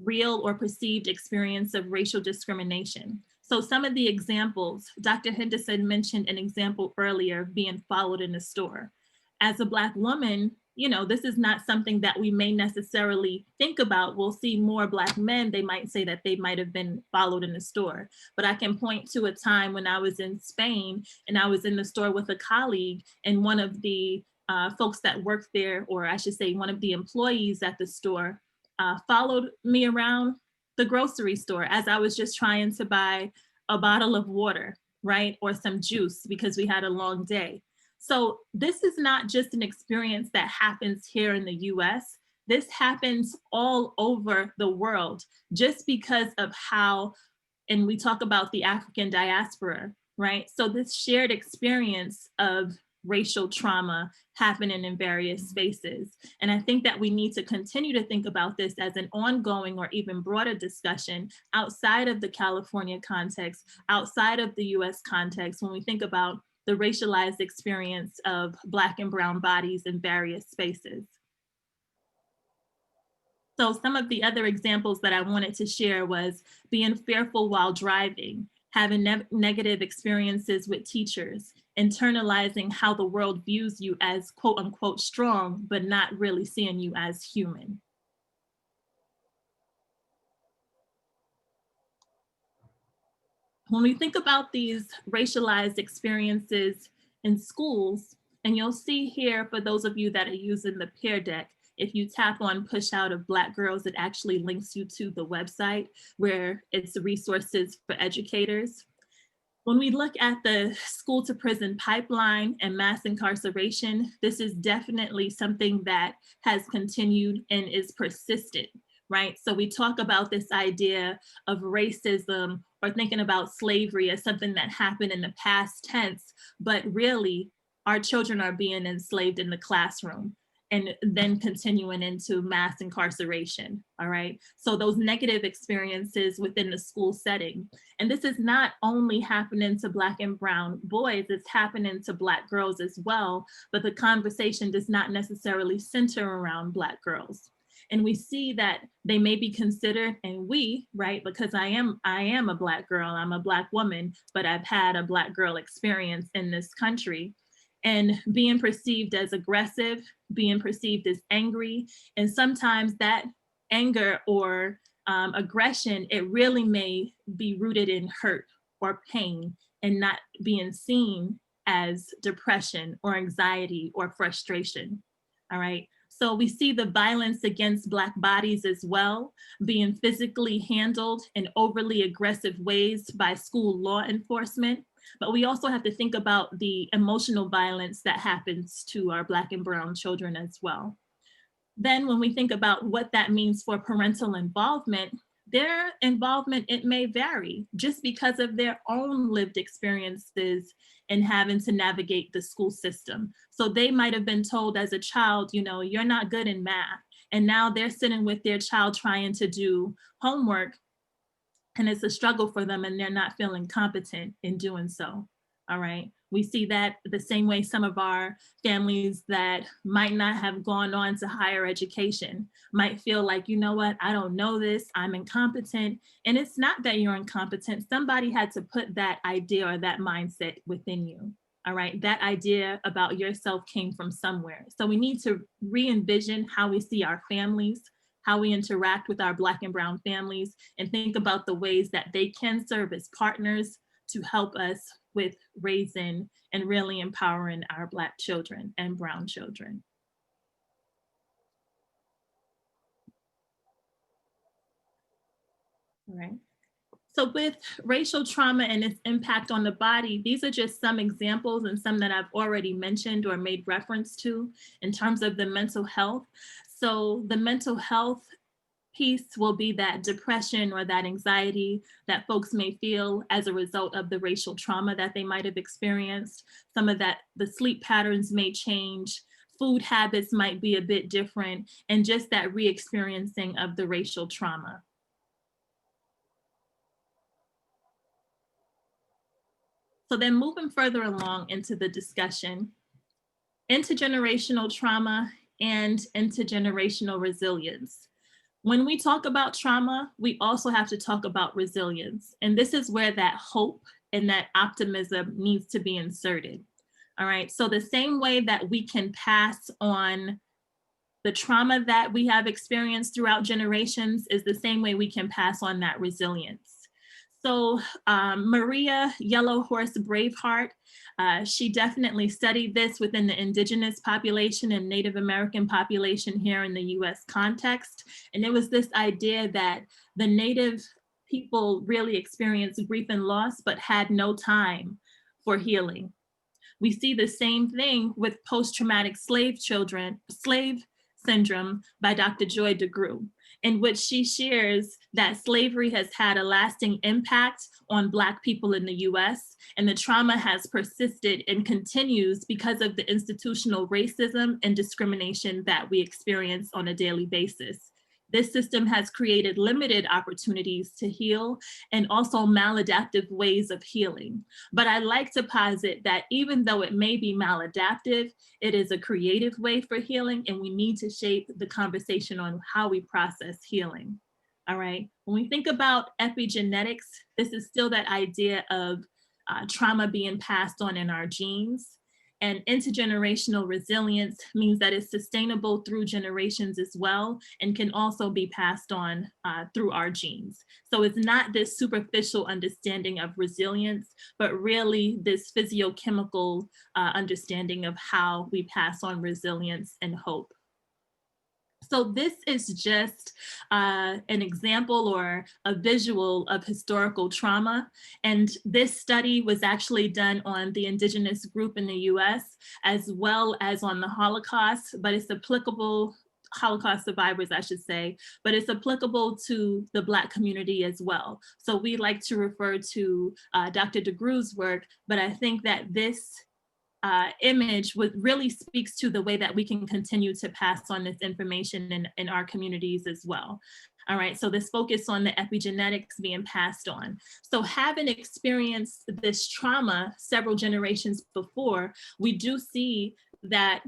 real or perceived experience of racial discrimination. So some of the examples, Dr. Henderson mentioned an example earlier, being followed in a store. As a Black woman, you know, this is not something that we may necessarily think about. We'll see more Black men, they might say that they might have been followed in the store. But I can point to a time when I was in Spain and I was in the store with a colleague, and one of the folks that worked there, or I should say one of the employees at the store, followed me around the grocery store as I was just trying to buy a bottle of water, right? Or some juice, because we had a long day. So this is not just an experience that happens here in the US. This happens all over the world, just because of how, and we talk about the African diaspora, right? So this shared experience of racial trauma happening in various spaces. And I think that we need to continue to think about this as an ongoing or even broader discussion outside of the California context, outside of the US context, when we think about the racialized experience of Black and Brown bodies in various spaces. So some of the other examples that I wanted to share was being fearful while driving, having negative experiences with teachers, internalizing how the world views you as quote unquote strong, but not really seeing you as human. When we think about these racialized experiences in schools, and you'll see here, for those of you that are using the Peer Deck, if you tap on Push Out of Black Girls, it actually links you to the website where it's resources for educators. When we look at the school to prison pipeline and mass incarceration, this is definitely something that has continued and is persistent, right? So we talk about this idea of racism or thinking about slavery as something that happened in the past tense, but really our children are being enslaved in the classroom and then continuing into mass incarceration, all right? So those negative experiences within the school setting. And this is not only happening to Black and brown boys, it's happening to Black girls as well, but the conversation does not necessarily center around Black girls. And we see that they may be considered, and we, right, because I am a Black girl, I'm a Black woman, but I've had a Black girl experience in this country, and being perceived as aggressive, being perceived as angry, and sometimes that anger or aggression, it really may be rooted in hurt or pain and not being seen as depression or anxiety or frustration, all right? So we see the violence against Black bodies as well, being physically handled in overly aggressive ways by school law enforcement. But we also have to think about the emotional violence that happens to our Black and brown children as well. Then when we think about what that means for parental involvement, their involvement, it may vary just because of their own lived experiences in having to navigate the school system. So they might have been told as a child, you know, you're not good in math. And now they're sitting with their child trying to do homework, and it's a struggle for them and they're not feeling competent in doing so, all right? We see that the same way some of our families that might not have gone on to higher education might feel like, you know what, I don't know this, I'm incompetent. And it's not that you're incompetent, somebody had to put that idea or that mindset within you, all right? That idea about yourself came from somewhere. So we need to re-envision how we see our families, how we interact with our Black and brown families, and think about the ways that they can serve as partners to help us with raising and really empowering our Black children and brown children. All right. So with racial trauma and its impact on the body, these are just some examples and some that I've already mentioned or made reference to in terms of the mental health. So the mental health piece will be that depression or that anxiety that folks may feel as a result of the racial trauma that they might have experienced. Some of that, the sleep patterns may change, food habits might be a bit different, and just that re-experiencing of the racial trauma. So then moving further along into the discussion, intergenerational trauma and intergenerational resilience. When we talk about trauma, we also have to talk about resilience. And this is where that hope and that optimism needs to be inserted. All right, so the same way that we can pass on the trauma that we have experienced throughout generations is the same way we can pass on that resilience. So Maria Yellow Horse Braveheart, she definitely studied this within the indigenous population and Native American population here in the US context. And it was this idea that the Native people really experienced grief and loss, but had no time for healing. We see the same thing with post-traumatic slave syndrome by Dr. Joy DeGruy, in which she shares that slavery has had a lasting impact on Black people in the US, and the trauma has persisted and continues because of the institutional racism and discrimination that we experience on a daily basis. This system has created limited opportunities to heal and also maladaptive ways of healing. But I like to posit that even though it may be maladaptive, it is a creative way for healing, and we need to shape the conversation on how we process healing. All right, when we think about epigenetics, this is still that idea of trauma being passed on in our genes. And intergenerational resilience means that it's sustainable through generations as well, and can also be passed on through our genes. So it's not this superficial understanding of resilience, but really this physiochemical understanding of how we pass on resilience and hope. So this is just an example or a visual of historical trauma. And this study was actually done on the indigenous group in the US, as well as on the Holocaust, but it's applicable, Holocaust survivors, I should say, but it's applicable to the Black community as well. So we like to refer to Dr. DeGroo's work, but I think that this image really speaks to the way that we can continue to pass on this information in our communities as well. All right, so this focus on the epigenetics being passed on. So having experienced this trauma several generations before, we do see that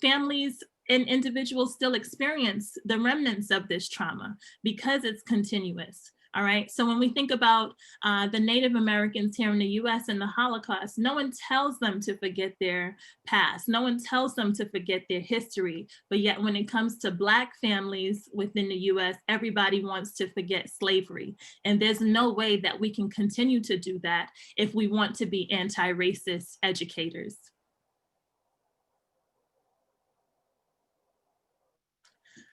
families and individuals still experience the remnants of this trauma because it's continuous. All right, so when we think about the Native Americans here in the US and the Holocaust, no one tells them to forget their past. No one tells them to forget their history. But yet when it comes to Black families within the US, everybody wants to forget slavery. And there's no way that we can continue to do that if we want to be anti-racist educators.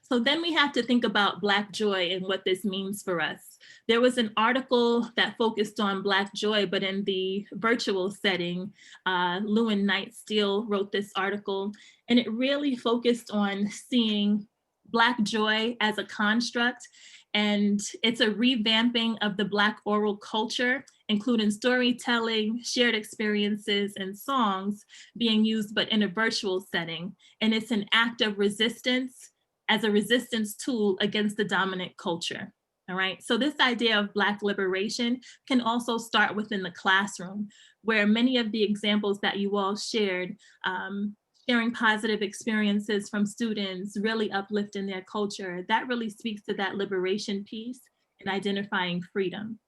So then we have to think about Black joy and what this means for us. There was an article that focused on Black joy, but in the virtual setting, Lewin Knight Steele wrote this article, and it really focused on seeing Black joy as a construct. And it's a revamping of the Black oral culture, including storytelling, shared experiences, and songs being used, but in a virtual setting. And it's an act of resistance as a resistance tool against the dominant culture. All right, so this idea of Black liberation can also start within the classroom, where many of the examples that you all shared, sharing positive experiences from students, really uplifting their culture, that really speaks to that liberation piece and identifying freedom.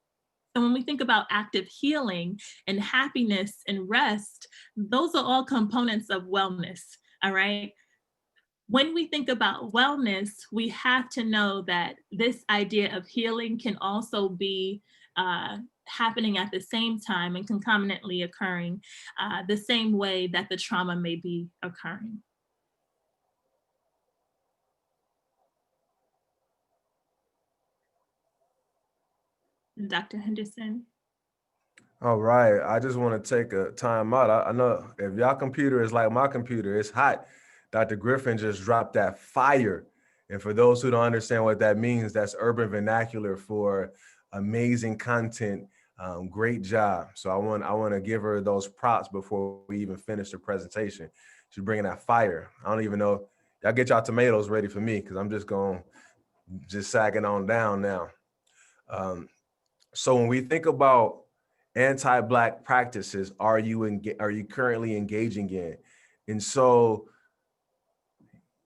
So when we think about active healing and happiness and rest, those are all components of wellness, all right? When we think about wellness, we have to know that this idea of healing can also be happening at the same time and concomitantly occurring the same way that the trauma may be occurring. Dr. Henderson. All right, I just want to take a time out. I know if y'all computer is like my computer, it's hot. Dr. Griffin just dropped that fire. And for those who don't understand what that means, that's urban vernacular for amazing content. Great job. So I want to give her those props before we even finish the presentation. She's bringing that fire. I don't even know. Y'all get y'all tomatoes ready for me because I'm just sagging on down now. So when we think about anti-Black practices, are you currently engaging in? And so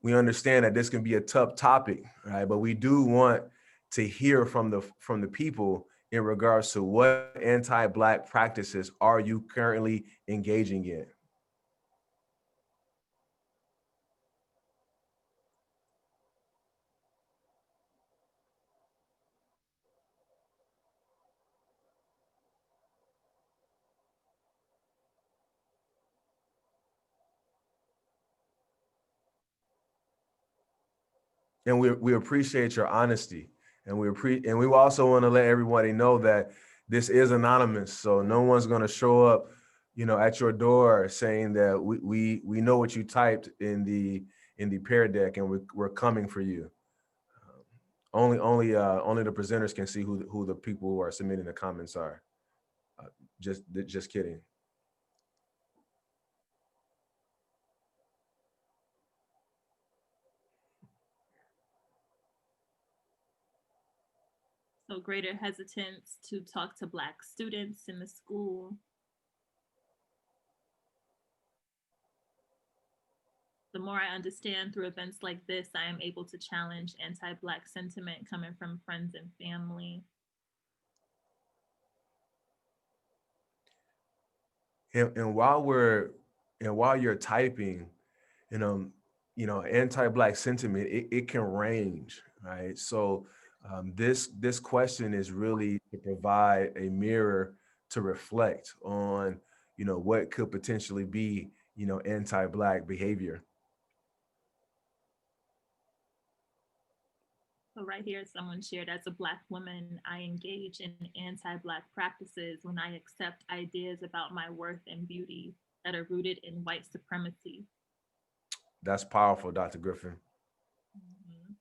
we understand that this can be a tough topic, right? But we do want to hear from the people in regards to what anti-Black practices are you currently engaging in? And we appreciate your honesty, and we also want to let everybody know that this is anonymous, so no one's going to show up, at your door saying that we know what you typed in the pear deck, and we're coming for you. Only the presenters can see who the people who are submitting the comments are. Just kidding. So greater hesitance to talk to Black students in the school. The more I understand through events like this, I am able to challenge anti-Black sentiment coming from friends and family. And while you're typing, anti-Black sentiment, it can range, right? So this question is really to provide a mirror to reflect on, what could potentially be, anti-Black behavior. So right here, someone shared, as a Black woman, I engage in anti-Black practices when I accept ideas about my worth and beauty that are rooted in white supremacy. That's powerful, Dr. Griffin. Mhm.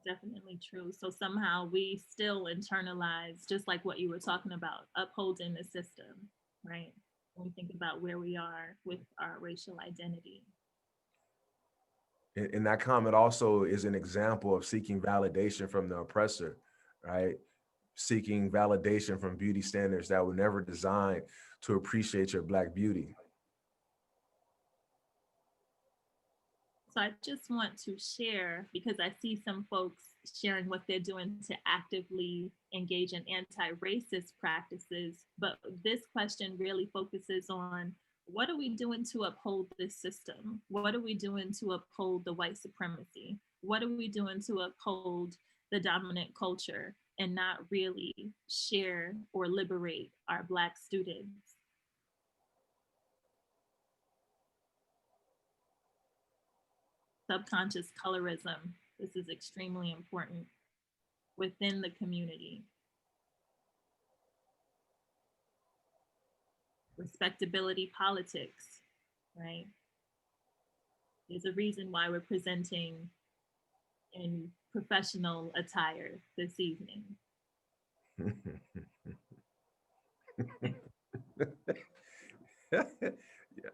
Definitely true. So somehow we still internalize, just like what you were talking about, upholding the system, right? When we think about where we are with our racial identity. And that comment also is an example of seeking validation from the oppressor, right? Seeking validation from beauty standards that were never designed to appreciate your Black beauty. So I just want to share, because I see some folks sharing what they're doing to actively engage in anti-racist practices, but this question really focuses on, what are we doing to uphold this system? What are we doing to uphold the white supremacy? What are we doing to uphold the dominant culture and not really share or liberate our Black students? Subconscious colorism. This is extremely important within the community. Respectability politics, right? There's a reason why we're presenting in professional attire this evening.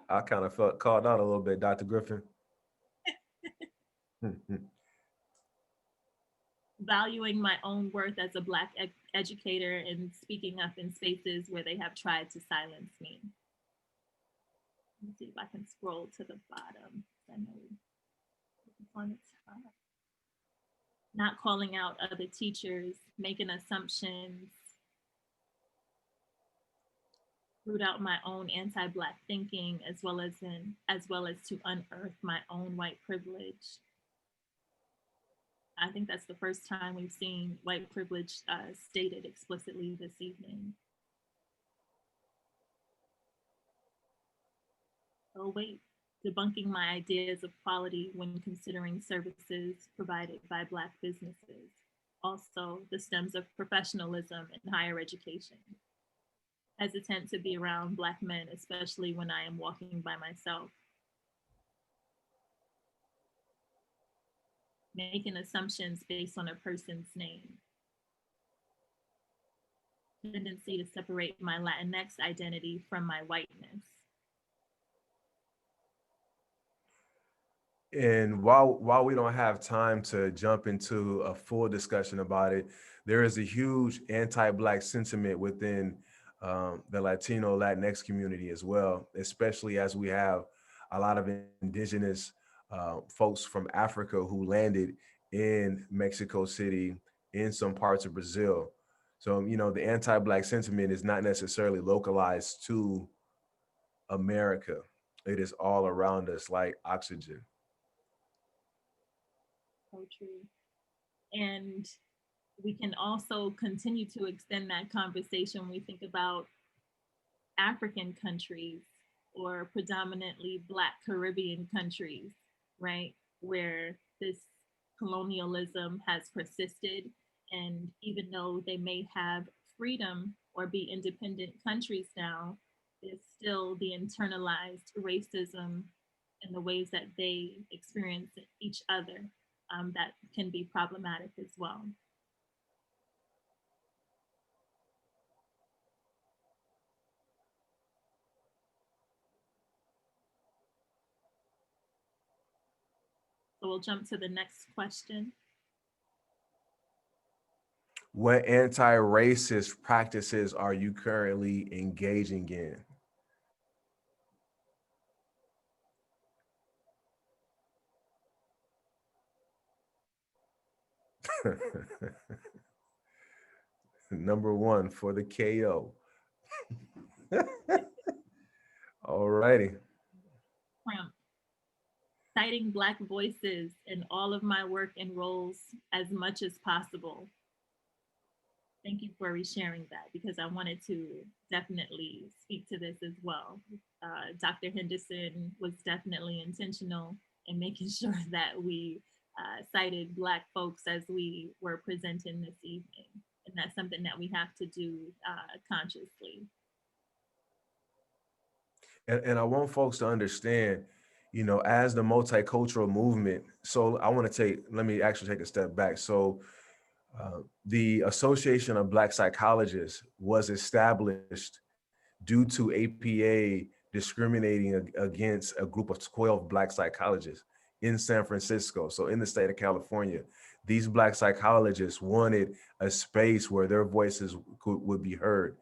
I kind of felt called out a little bit, Dr. Griffin. Valuing my own worth as a Black educator and speaking up in spaces where they have tried to silence me. Let me see if I can scroll to the bottom. I know it's on the top. Not calling out other teachers, making assumptions, root out my own anti-Black thinking, as well as to unearth my own white privilege. I think that's the first time we've seen white privilege stated explicitly this evening. Oh wait, debunking my ideas of quality when considering services provided by Black businesses. Also, the stems of professionalism in higher education. Hesitant to be around Black men, especially when I am walking by myself. Making assumptions based on a person's name. Tendency to separate my Latinx identity from my whiteness. And while we don't have time to jump into a full discussion about it, there is a huge anti-Black sentiment within the Latino Latinx community as well, especially as we have a lot of indigenous folks from Africa who landed in Mexico City, in some parts of Brazil. So, the anti-Black sentiment is not necessarily localized to America. It is all around us like oxygen. So true. And we can also continue to extend that conversation when we think about African countries or predominantly Black Caribbean countries, right? Where this colonialism has persisted. And even though they may have freedom or be independent countries now, there's still the internalized racism and the ways that they experience each other that can be problematic as well. So we'll jump to the next question. What anti-racist practices are you currently engaging in? Number one for the KO. All righty. Prompt. Citing Black voices in all of my work and roles as much as possible. Thank you for resharing that, because I wanted to definitely speak to this as well. Dr. Henderson was definitely intentional in making sure that we cited Black folks as we were presenting this evening. And that's something that we have to do consciously. And I want folks to understand, you know, as the multicultural movement, so let me actually take a step back. So the Association of Black Psychologists was established due to APA discriminating against a group of 12 Black psychologists in San Francisco. So in the state of California, these Black psychologists wanted a space where their voices would be heard.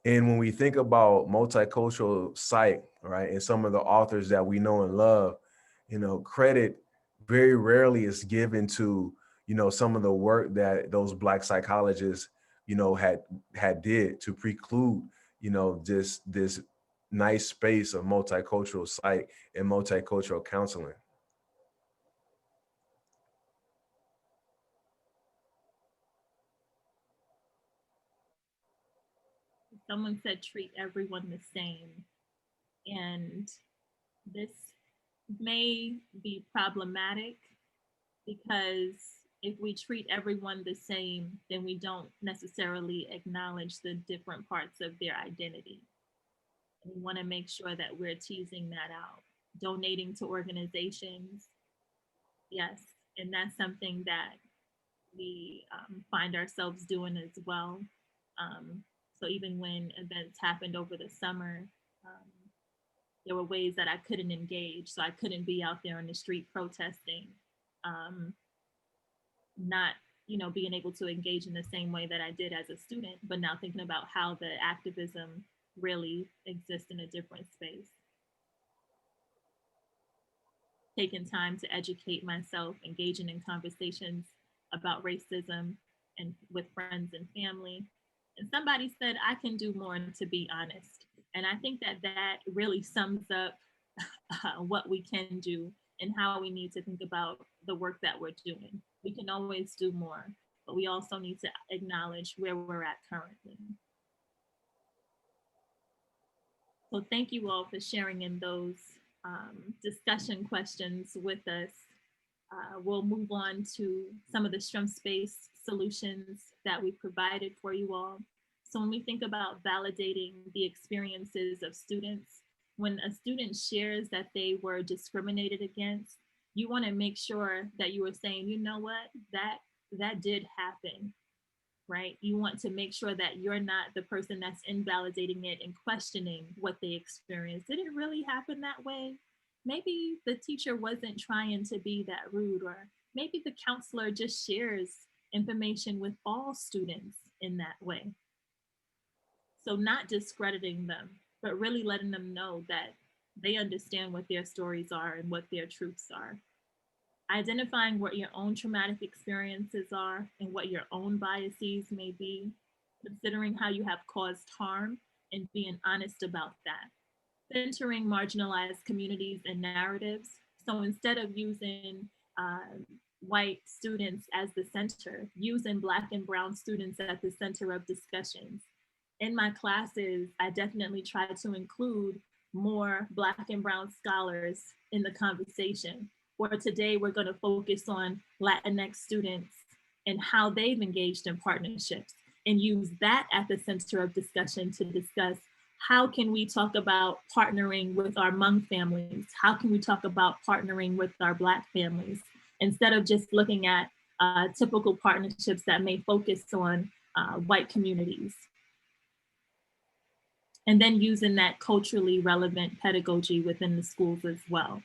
And when we think about multicultural psych, right, and some of the authors that we know and love, you know, credit very rarely is given to, you know, some of the work that those Black psychologists, you know, had did to preclude, you know, this nice space of multicultural psych and multicultural counseling. Someone said treat everyone the same. And this may be problematic because if we treat everyone the same, then we don't necessarily acknowledge the different parts of their identity. And we want to make sure that we're teasing that out. Donating to organizations, yes, and that's something that we find ourselves doing as well. So even when events happened over the summer, there were ways that I couldn't engage. So I couldn't be out there on the street protesting, not, you know, being able to engage in the same way that I did as a student, but now thinking about how the activism really exists in a different space. Taking time to educate myself, engaging in conversations about racism and with friends and family. And somebody said, I can do more, to be honest. And I think that that really sums up what we can do and how we need to think about the work that we're doing. We can always do more, but we also need to acknowledge where we're at currently. So thank you all for sharing in those discussion questions with us. We'll move on to some of the strengths-based solutions that we provided for you all. So when we think about validating the experiences of students, when a student shares that they were discriminated against, you want to make sure that you are saying, you know what, that did happen, right? You want to make sure that you're not the person that's invalidating it and questioning what they experienced. Did it really happen that way? Maybe the teacher wasn't trying to be that rude, or maybe the counselor just shares information with all students in that way. So not discrediting them, but really letting them know that they understand what their stories are and what their truths are. Identifying what your own traumatic experiences are and what your own biases may be, considering how you have caused harm and being honest about that. Centering marginalized communities and narratives. So instead of using white students as the center, using Black and Brown students at the center of discussions. In my classes, I definitely try to include more Black and Brown scholars in the conversation. Or today we're going to focus on Latinx students and how they've engaged in partnerships, and use that at the center of discussion to discuss how can we talk about partnering with our Hmong families? How can we talk about partnering with our Black families? Instead of just looking at typical partnerships that may focus on white communities. And then using that culturally relevant pedagogy within the schools as well.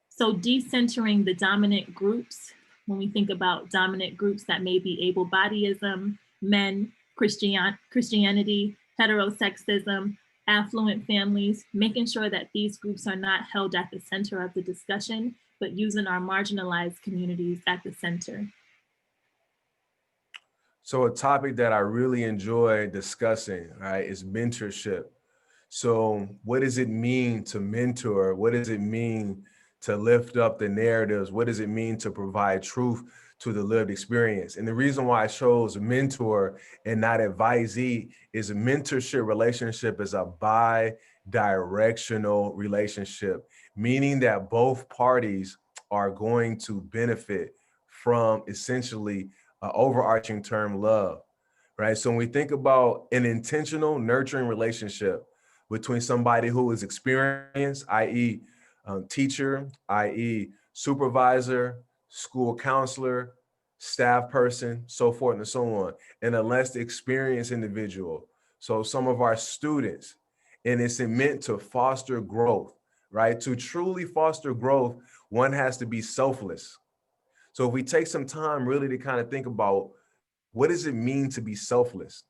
So decentering the dominant groups, when we think about dominant groups that may be able-bodyism, men, Christianity, heterosexism, affluent families, making sure that these groups are not held at the center of the discussion, but using our marginalized communities at the center. So a topic that I really enjoy discussing, right, is mentorship. So what does it mean to mentor? What does it mean to lift up the narratives? What does it mean to provide truth to the lived experience? And the reason why I chose mentor and not advisee is a mentorship relationship is a bi-directional relationship, meaning that both parties are going to benefit from essentially an overarching term, love, right? So when we think about an intentional nurturing relationship between somebody who is experienced, i.e. Teacher, i.e. supervisor, school counselor, staff person, so forth and so on, and a less experienced individual. So some of our students, and it's meant to foster growth, right? To truly foster growth, one has to be selfless. So if we take some time really to kind of think about what does it mean to be selfless?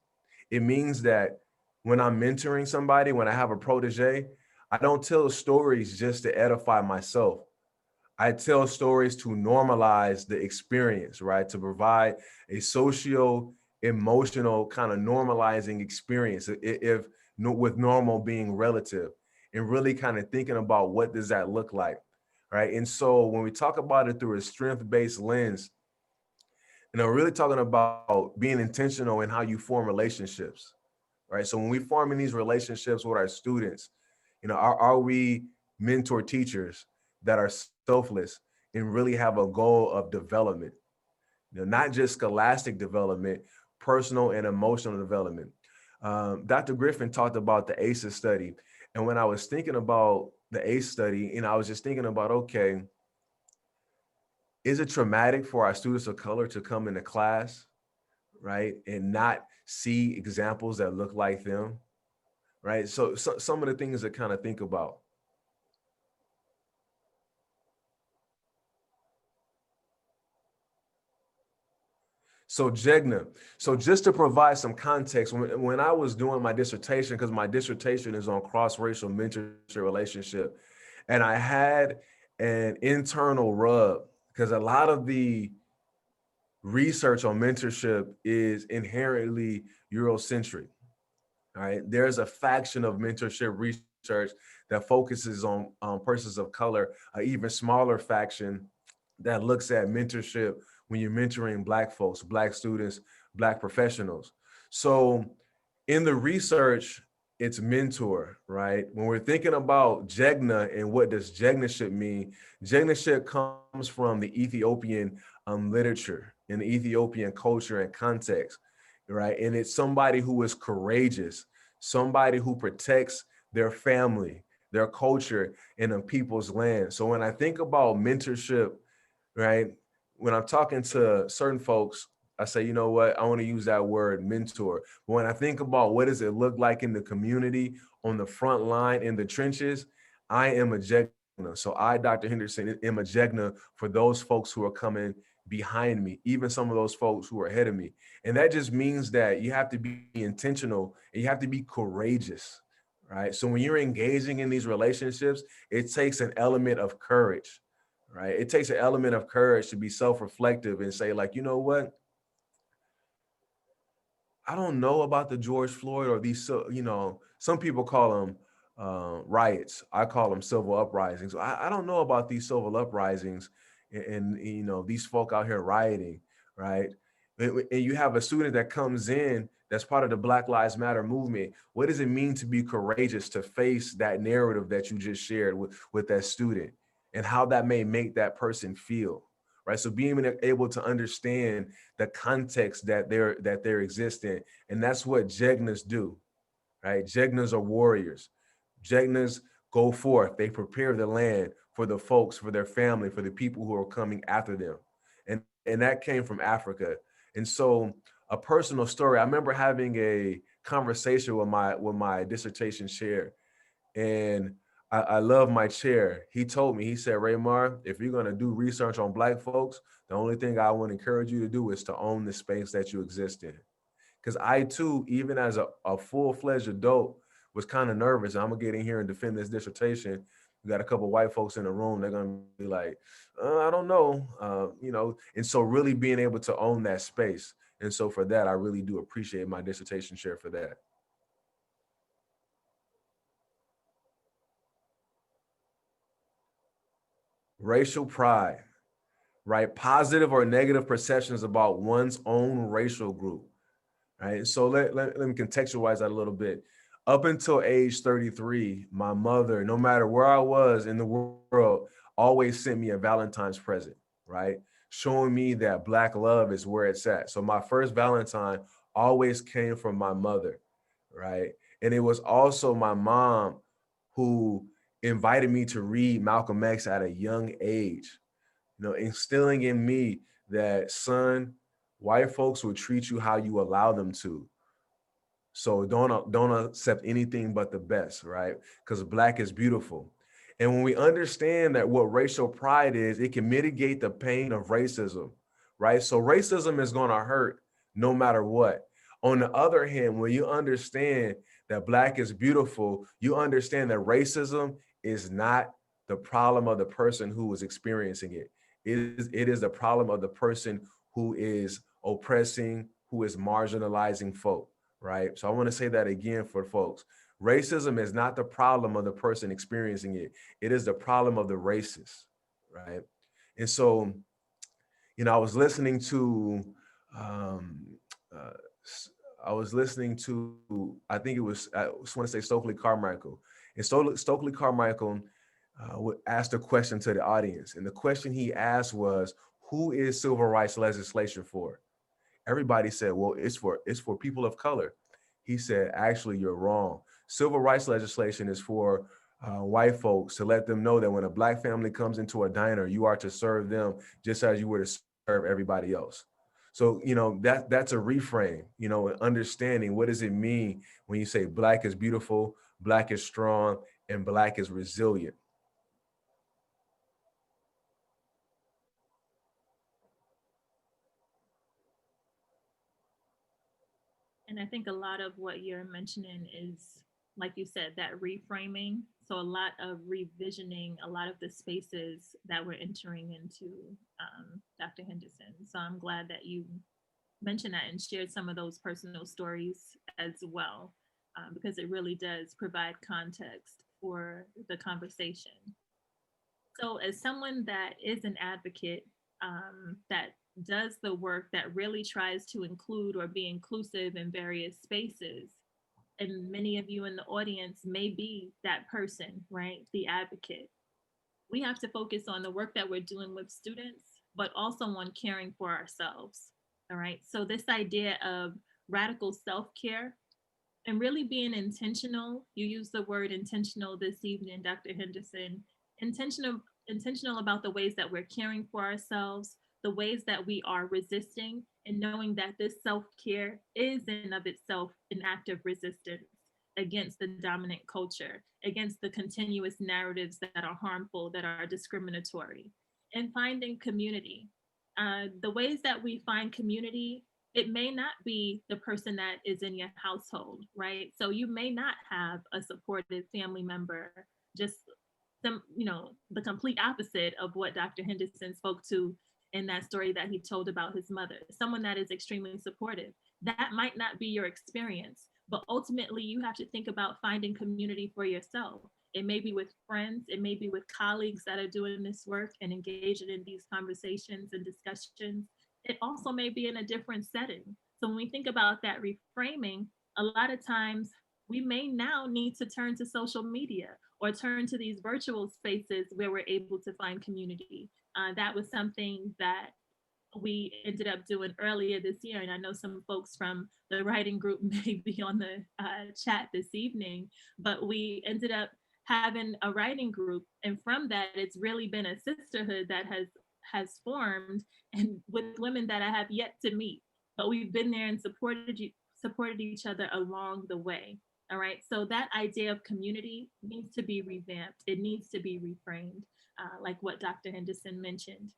It means that when I'm mentoring somebody, when I have a protege, I don't tell stories just to edify myself. I tell stories to normalize the experience, right? To provide a socio emotional kind of normalizing experience, if with normal being relative, and really kind of thinking about what does that look like, right? And so when we talk about it through a strength-based lens, and I'm really talking about being intentional in how you form relationships, right? So when we forming these relationships with our students, are we mentor teachers that are selfless and really have a goal of development, not just scholastic development, personal and emotional development. Dr. Griffin talked about the ACEs study. And when I was thinking about the ACE study, I was just thinking about, okay, is it traumatic for our students of color to come into class, right, and not see examples that look like them, right? So some of the things to kind of think about. So Jegna, so just to provide some context, when I was doing my dissertation, because my dissertation is on cross-racial mentorship relationship, and I had an internal rub because a lot of the research on mentorship is inherently Eurocentric. All right, there's a faction of mentorship research that focuses on persons of color, an even smaller faction that looks at mentorship when you're mentoring Black folks, Black students, Black professionals. So in the research, it's mentor, right? When we're thinking about Jegna and what does Jegnaship mean, Jegnaship comes from the Ethiopian literature and the Ethiopian culture and context, right? And it's somebody who is courageous, somebody who protects their family, their culture, and the people's land. So when I think about mentorship, right, when I'm talking to certain folks, I say, you know what, I want to use that word mentor. But when I think about what does it look like in the community, on the front line, in the trenches, I am a Jegna. So I, Dr. Henderson, am a Jegna for those folks who are coming behind me, even some of those folks who are ahead of me. And that just means that you have to be intentional and you have to be courageous, right? So when you're engaging in these relationships, it takes an element of courage, right? It takes an element of courage to be self-reflective and say, like, you know what? I don't know about the George Floyd or these, some people call them riots. I call them civil uprisings. I don't know about these civil uprisings and these folk out here rioting, right? And you have a student that comes in that's part of the Black Lives Matter movement. What does it mean to be courageous to face that narrative that you just shared with that student and how that may make that person feel? Right. So being able to understand the context that they're existing. And that's what Jegnas do, right? Jegnas are warriors. Jegnas go forth. They prepare the land for the folks, for their family, for the people who are coming after them. And that came from Africa. And so a personal story, I remember having a conversation with my dissertation chair. And I love my chair. He told me, he said, Raymar, if you're going to do research on Black folks, the only thing I want to encourage you to do is to own the space that you exist in. Because I too, even as a full-fledged adult, was kind of nervous. I'm going to get in here and defend this dissertation. We got a couple of white folks in the room. They're going to be like, I don't know, And so really being able to own that space. And so for that, I really do appreciate my dissertation chair for that. Racial pride, right? Positive or negative perceptions about one's own racial group, right? So let me contextualize that a little bit. Up until age 33, my mother, no matter where I was in the world, always sent me a Valentine's present, right? Showing me that Black love is where it's at. So my first Valentine always came from my mother, right? And it was also my mom who invited me to read Malcolm X at a young age, instilling in me that, son, white folks will treat you how you allow them to. So don't accept anything but the best, right? Because Black is beautiful. And when we understand that what racial pride is, it can mitigate the pain of racism, right? So racism is going to hurt no matter what. On the other hand, when you understand that Black is beautiful, you understand that racism is not the problem of the person who is experiencing it. It is the problem of the person who is oppressing, who is marginalizing folk, right? So I want to say that again for folks. Racism is not the problem of the person experiencing it. It is the problem of the racist, right? And so, I was listening to, um, uh, I think it was, I just want to say Stokely Carmichael. And Stokely Carmichael would ask a question to the audience. And the question he asked was, who is civil rights legislation for? Everybody said, well, it's for people of color. He said, actually, you're wrong. Civil rights legislation is for white folks, to let them know that when a Black family comes into a diner, you are to serve them just as you were to serve everybody else. So, that's a reframe, understanding what does it mean when you say Black is beautiful, Black is strong, and Black is resilient. And I think a lot of what you're mentioning is, like you said, that reframing. So a lot of revisioning a lot of the spaces that we're entering into, Dr. Henderson. So I'm glad that you mentioned that and shared some of those personal stories as well, because it really does provide context for the conversation. So, as someone that is an advocate, that does the work that really tries to include or be inclusive in various spaces, and many of you in the audience may be that person, right? The advocate. We have to focus on the work that we're doing with students, but also on caring for ourselves. All right. So, this idea of radical self care and really being intentional. You use the word intentional this evening, Dr. Henderson. Intentional about the ways that we're caring for ourselves, the ways that we are resisting, and knowing that this self-care is in of itself an act of resistance against the dominant culture, against the continuous narratives that are harmful, that are discriminatory, and finding community. The ways that we find community, it may not be the person that is in your household, right? So you may not have a supportive family member, just the complete opposite of what Dr. Henderson spoke to in that story that he told about his mother, someone that is extremely supportive. That might not be your experience, but ultimately you have to think about finding community for yourself. It may be with friends, it may be with colleagues that are doing this work and engaging in these conversations and discussions. It also may be in a different setting. So when we think about that reframing, a lot of times we may now need to turn to social media or turn to these virtual spaces where we're able to find community. That was something that we ended up doing earlier this year. And I know some folks from the writing group may be on the chat this evening, but we ended up having a writing group. And from that, it's really been a sisterhood that has formed, and with women that I have yet to meet. But we've been there and supported each other along the way. All right. So that idea of community needs to be revamped. It needs to be reframed, like what Dr. Henderson mentioned.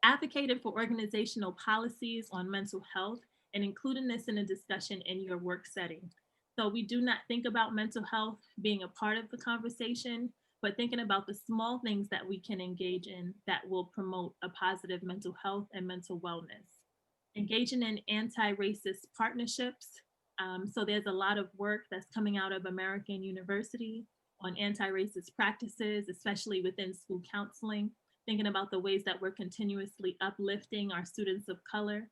Advocating for organizational policies on mental health and including this in a discussion in your work setting. So we do not think about mental health being a part of the conversation, but thinking about the small things that we can engage in that will promote a positive mental health and mental wellness. Engaging in anti-racist partnerships. So there's a lot of work that's coming out of American University on anti-racist practices, especially within school counseling, thinking about the ways that we're continuously uplifting our students of color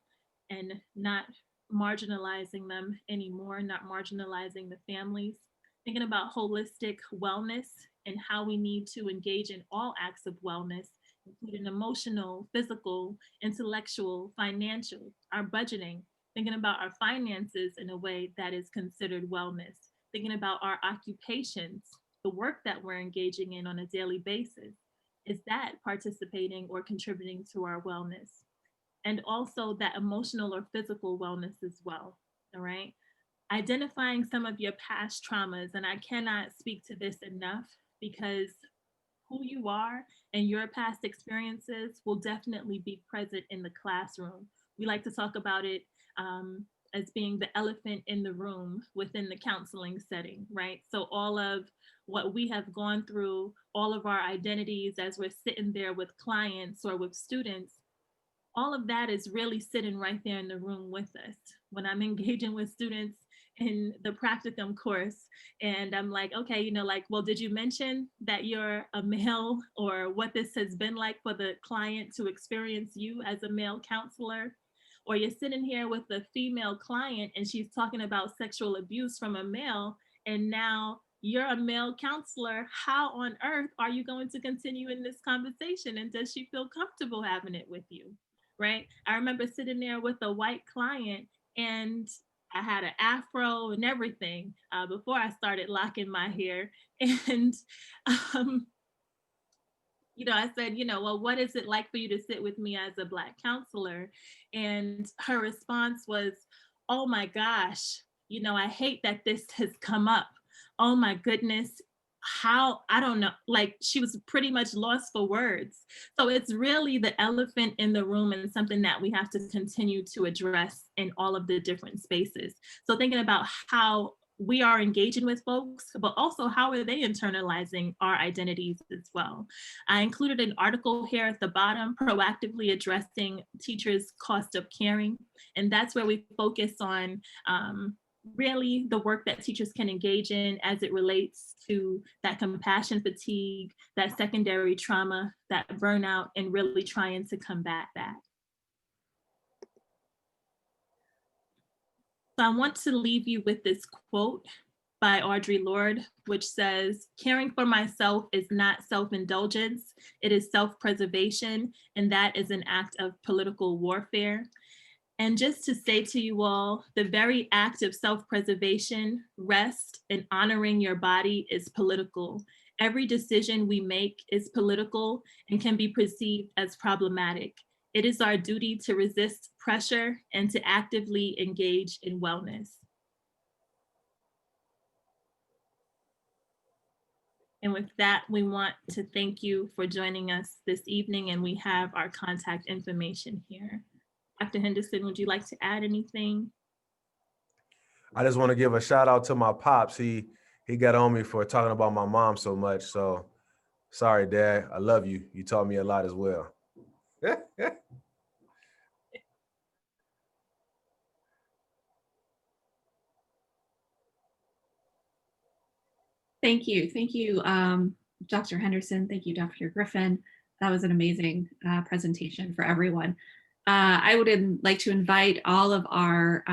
and not marginalizing them anymore, not marginalizing the families, thinking about holistic wellness and how we need to engage in all acts of wellness, including emotional, physical, intellectual, financial, our budgeting, thinking about our finances in a way that is considered wellness, thinking about our occupations, the work that we're engaging in on a daily basis. Is that participating or contributing to our wellness? And also that emotional or physical wellness as well, all right? Identifying some of your past traumas, and I cannot speak to this enough because who you are and your past experiences will definitely be present in the classroom. We like to talk about it as being the elephant in the room within the counseling setting, right? So all of what we have gone through, all of our identities as we're sitting there with clients or with students, all of that is really sitting right there in the room with us. When I'm engaging with students in the practicum course and I'm like, okay, like, well, did you mention that you're a male, or what this has been like for the client to experience you as a male counselor? Or you're sitting here with a female client and she's talking about sexual abuse from a male, and now you're a male counselor. How on earth are you going to continue in this conversation? And does she feel comfortable having it with you? Right? I remember sitting there with a white client and I had an afro and everything before I started locking my hair. And, I said, well, what is it like for you to sit with me as a Black counselor? And her response was, oh my gosh, I hate that this has come up. Oh my goodness, how, I don't know, like she was pretty much lost for words. So it's really the elephant in the room and something that we have to continue to address in all of the different spaces. So thinking about how we are engaging with folks, but also how are they internalizing our identities as well. I included an article here at the bottom, proactively addressing teachers' cost of caring. And that's where we focus on really the work that teachers can engage in as it relates to that compassion fatigue, that secondary trauma, that burnout, and really trying to combat that. So I want to leave you with this quote by Audre Lorde, which says, caring for myself is not self-indulgence, it is self-preservation, and that is an act of political warfare. And just to say to you all, the very act of self-preservation, rest, and honoring your body is political. Every decision we make is political and can be perceived as problematic. It is our duty to resist pressure and to actively engage in wellness. And with that, we want to thank you for joining us this evening, and we have our contact information here. Dr. Henderson, would you like to add anything? I just want to give a shout out to my pops. He got on me for talking about my mom so much. So sorry, Dad. I love you. You taught me a lot as well. Thank you. Thank you, Dr. Henderson. Thank you, Dr. Griffin. That was an amazing presentation for everyone. I would like to invite all of our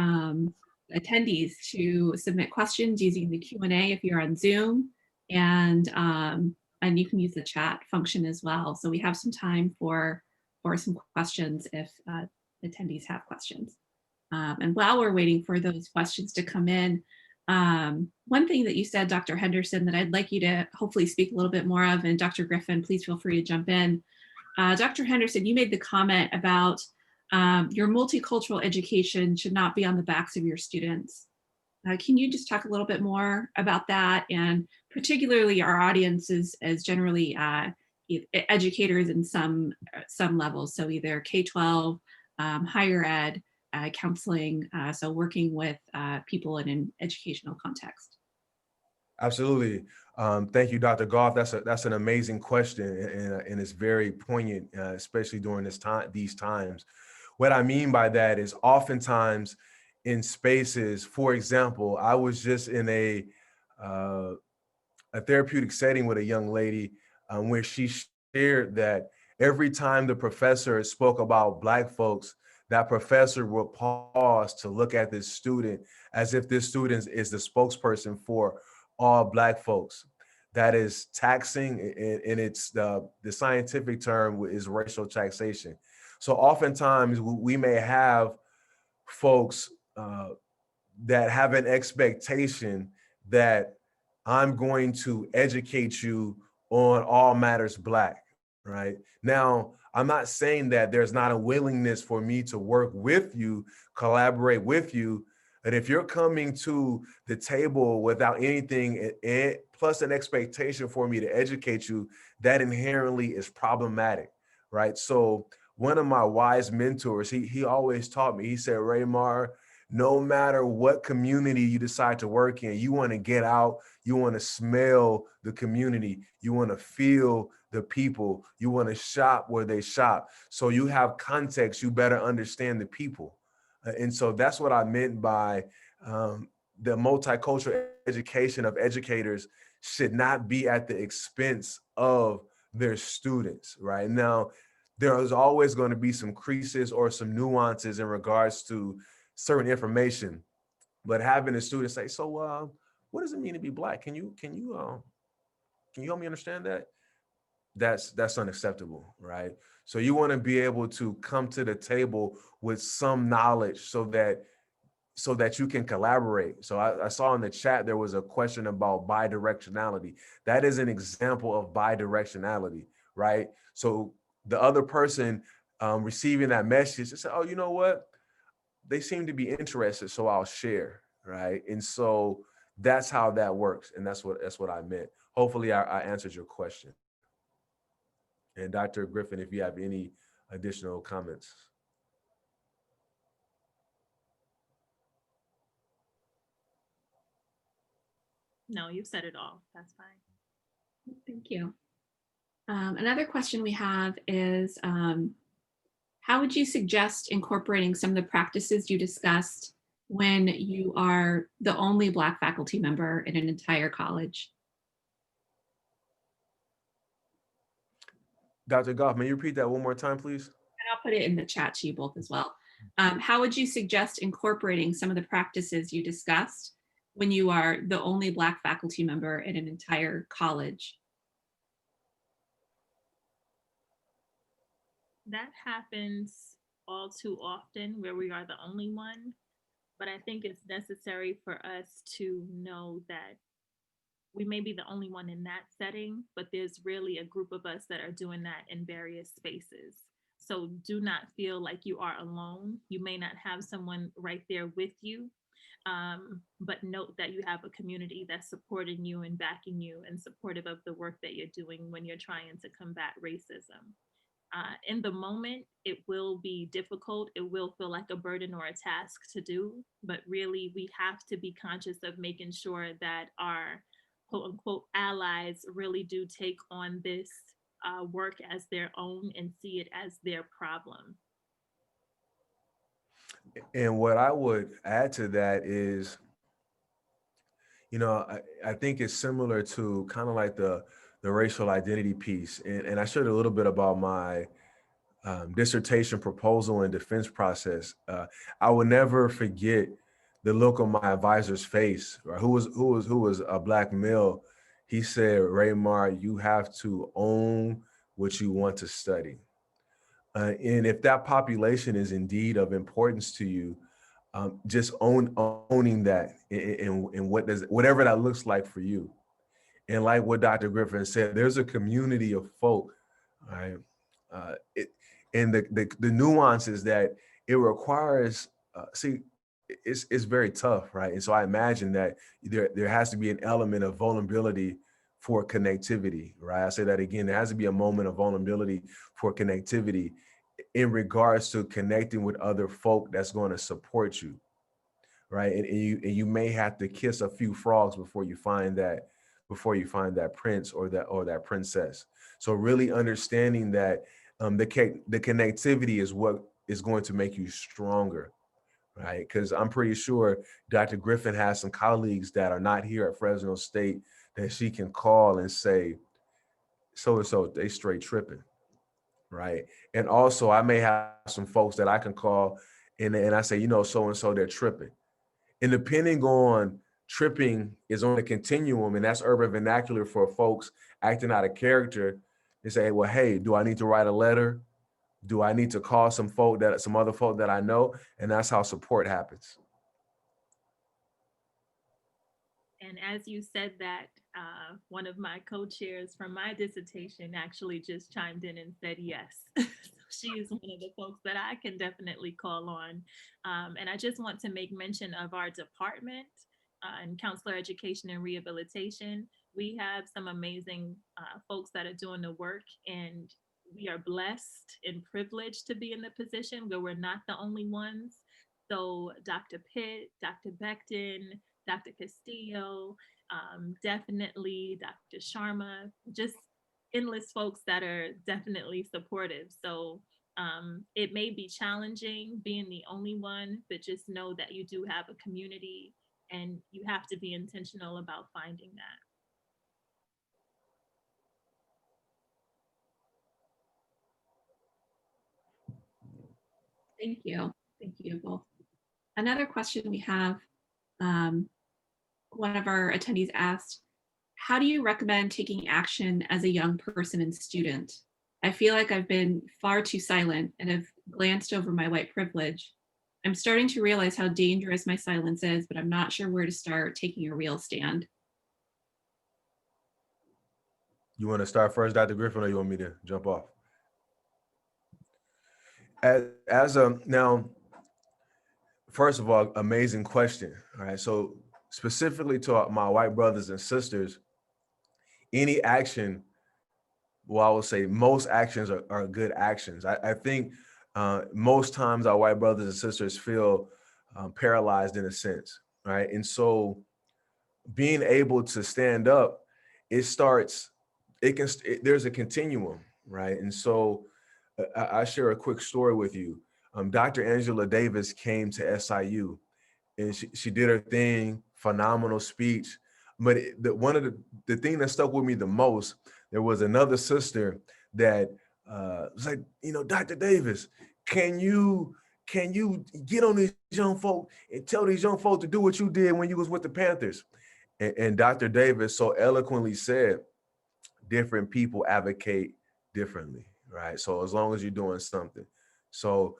attendees to submit questions using the Q&A if you're on Zoom, and you can use the chat function as well. So we have some time for some questions if attendees have questions. And while we're waiting for those questions to come in, one thing that you said, Dr. Henderson, that I'd like you to hopefully speak a little bit more of, and Dr. Griffin, please feel free to jump in. Dr. Henderson, you made the comment about your multicultural education should not be on the backs of your students. Can you just talk a little bit more about that? And particularly our audience is generally educators in some levels, so either K-12, higher ed, counseling, so working with people in an educational context. Absolutely. Thank you, Dr. Goff. That's an amazing question, and it's very poignant, especially during these times. What I mean by that is oftentimes in spaces, for example, I was just in a therapeutic setting with a young lady where she shared that every time the professor spoke about Black folks, that professor would pause to look at this student as if this student is the spokesperson for all Black folks. that is taxing, and it's the scientific term is racial taxation. So oftentimes we may have folks that have an expectation that I'm going to educate you on all matters Black, right? Now, I'm not saying that there's not a willingness for me to work with you, collaborate with you, but if you're coming to the table without anything plus an expectation for me to educate you, that inherently is problematic, right? So one of my wise mentors, he always taught me, he said, Raymar, no matter what community you decide to work in, you want to get out, you want to smell the community, you want to feel the people, you want to shop where they shop. So you have context, you better understand the people. And so that's what I meant by the multicultural education of educators should not be at the expense of their students, right? Now, there is always going to be some creases or some nuances in regards to certain information, but having a student say, so what does it mean to be Black? Can you help me understand that? That's unacceptable, right? So you want to be able to come to the table with some knowledge so that you can collaborate. So I saw in the chat there was a question about bidirectionality. That is an example of bidirectionality, right? So the other person receiving that message, they say, oh, you know what? They seem to be interested, so I'll share, right? And so that's how that works, and that's what I meant. Hopefully I answered your question. And Dr. Griffin, if you have any additional comments. No, you've said it all. That's fine. Thank you. Another question we have is, how would you suggest incorporating some of the practices you discussed when you are the only Black faculty member in an entire college? Dr. Goff, may you repeat that one more time, please? And I'll put it in the chat to you both as well. How would you suggest incorporating some of the practices you discussed when you are the only Black faculty member in an entire college? That happens all too often where we are the only one, but I think it's necessary for us to know that we may be the only one in that setting, but there's really a group of us that are doing that in various spaces. So do not feel like you are alone. You may not have someone right there with you, but note that you have a community that's supporting you and backing you and supportive of the work that you're doing when you're trying to combat racism. In the moment, it will be difficult. It will feel like a burden or a task to do, but really we have to be conscious of making sure that our quote unquote allies really do take on this work as their own and see it as their problem. And what I would add to that is, I think it's similar to kind of like the racial identity piece. And I shared a little bit about my dissertation proposal and defense process. I will never forget the look on my advisor's face, right? Who was a Black male. He said, Raymar, you have to own what you want to study. And if that population is indeed of importance to you, just owning that and whatever that looks like for you. And like what Dr. Griffin said, there's a community of folk, right? And the nuances that it requires, it's very tough, right? And so I imagine that there has to be an element of vulnerability for connectivity, right? I say that again, there has to be a moment of vulnerability for connectivity in regards to connecting with other folk that's going to support you, right? And you may have to kiss a few frogs before you find that prince or that princess. So really understanding that the connectivity is what is going to make you stronger, right? Because I'm pretty sure Dr. Griffin has some colleagues that are not here at Fresno State that she can call and say, so they straight tripping, right? And also I may have some folks that I can call and I say, so-and-so, they're tripping. And depending on tripping is on a continuum, and that's urban vernacular for folks acting out of character. They say, well, hey, do I need to write a letter? Do I need to call some other folk that I know? And that's how support happens. And as you said that, one of my co-chairs from my dissertation actually just chimed in and said yes. She is one of the folks that I can definitely call on. And I just want to make mention of our department in counselor education and rehabilitation. We have some amazing folks that are doing the work, and we are blessed and privileged to be in the position where we're not the only ones. So Dr. Pitt, Dr. Becton, Dr. Castillo, definitely Dr. Sharma, just endless folks that are definitely supportive. So it may be challenging being the only one, but just know that you do have a community and you have to be intentional about finding that. Thank you. Thank you both. Another question we have, one of our attendees asked, how do you recommend taking action as a young person and student? I feel like I've been far too silent and have glanced over my white privilege. I'm starting to realize how dangerous my silence is, but I'm not sure where to start taking a real stand. You want to start first, Dr. Griffin, or you want me to jump off? Now, first of all, amazing question. All right. So specifically to my white brothers and sisters, any action, well, I would say most actions are good actions. I think most times our white brothers and sisters feel paralyzed in a sense, right? And so being able to stand up, there's a continuum, right? And so I share a quick story with you. Dr. Angela Davis came to SIU and she did her thing, phenomenal speech. But one of the thing that stuck with me the most, there was another sister that was like, Dr. Davis, can you get on these young folk and tell these young folk to do what you did when you was with the Panthers? And Dr. Davis so eloquently said, different people advocate differently, right? So as long as you're doing something. So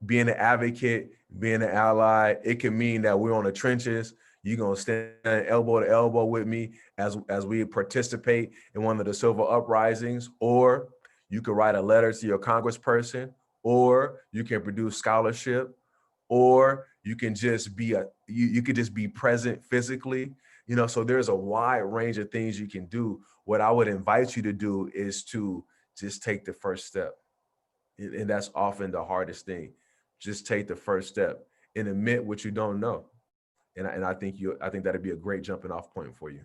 being an advocate, being an ally, it can mean that we're on the trenches. You're gonna stand elbow to elbow with me as we participate in one of the civil uprisings, or you could write a letter to your congressperson, or you can produce scholarship, or you can just be you could just be present physically. So there's a wide range of things you can do. What I would invite you to do is to just take the first step. And that's often the hardest thing. Just take the first step and admit what you don't know. And I think that'd be a great jumping off point for you.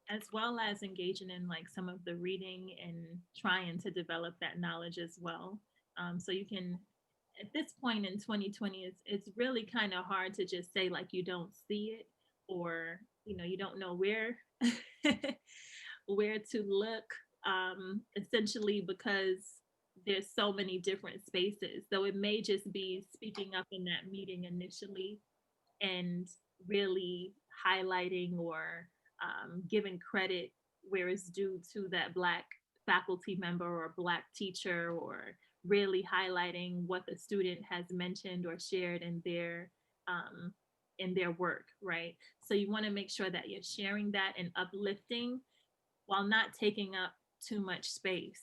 As well as engaging in like some of the reading and trying to develop that knowledge as well. So you can, at this point in 2020, it's really kind of hard to just say like you don't see it, or you don't know where where to look, essentially because there's so many different spaces. So it may just be speaking up in that meeting initially and really highlighting or giving credit where it's due to that Black faculty member or Black teacher, or really highlighting what the student has mentioned or shared in their work, right? So you want to make sure that you're sharing that and uplifting while not taking up too much space,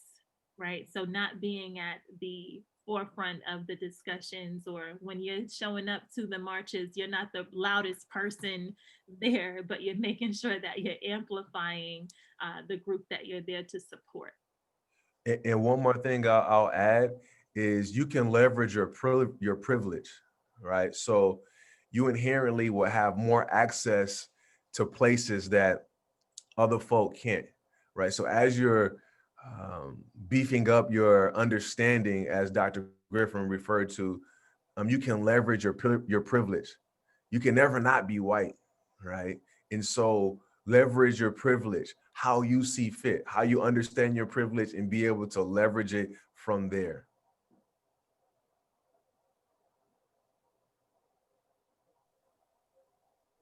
right? So not being at the forefront of the discussions, or when you're showing up to the marches, you're not the loudest person there, but you're making sure that you're amplifying the group that you're there to support. And one more thing I'll add is you can leverage your privilege, right? So you inherently will have more access to places that other folk can't, right? So as you're beefing up your understanding, as Dr. Griffin referred to, you can leverage your privilege. You can never not be white, right? And so leverage your privilege, how you see fit, how you understand your privilege, and be able to leverage it from there.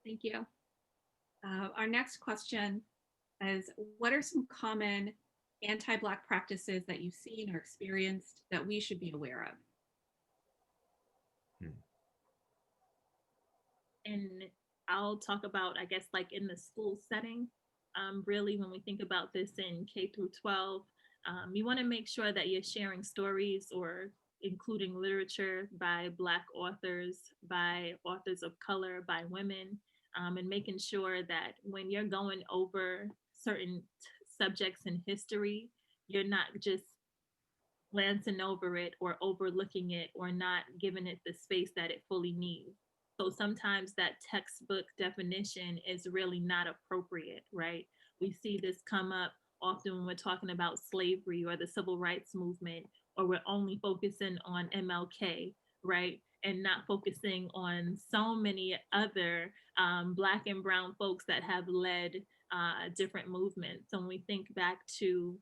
Thank you. Our next question is, what are some common anti-Black practices that you've seen or experienced that we should be aware of? And I'll talk about, I guess, like in the school setting, really when we think about this in K through 12, you want to make sure that you're sharing stories or including literature by Black authors, by authors of color, by women, and making sure that when you're going over certain subjects in history, you're not just glancing over it or overlooking it or not giving it the space that it fully needs. So sometimes that textbook definition is really not appropriate, right? We see this come up often when we're talking about slavery or the civil rights movement, or we're only focusing on MLK, right? And not focusing on so many other Black and Brown folks that have led different movements. So when we think back to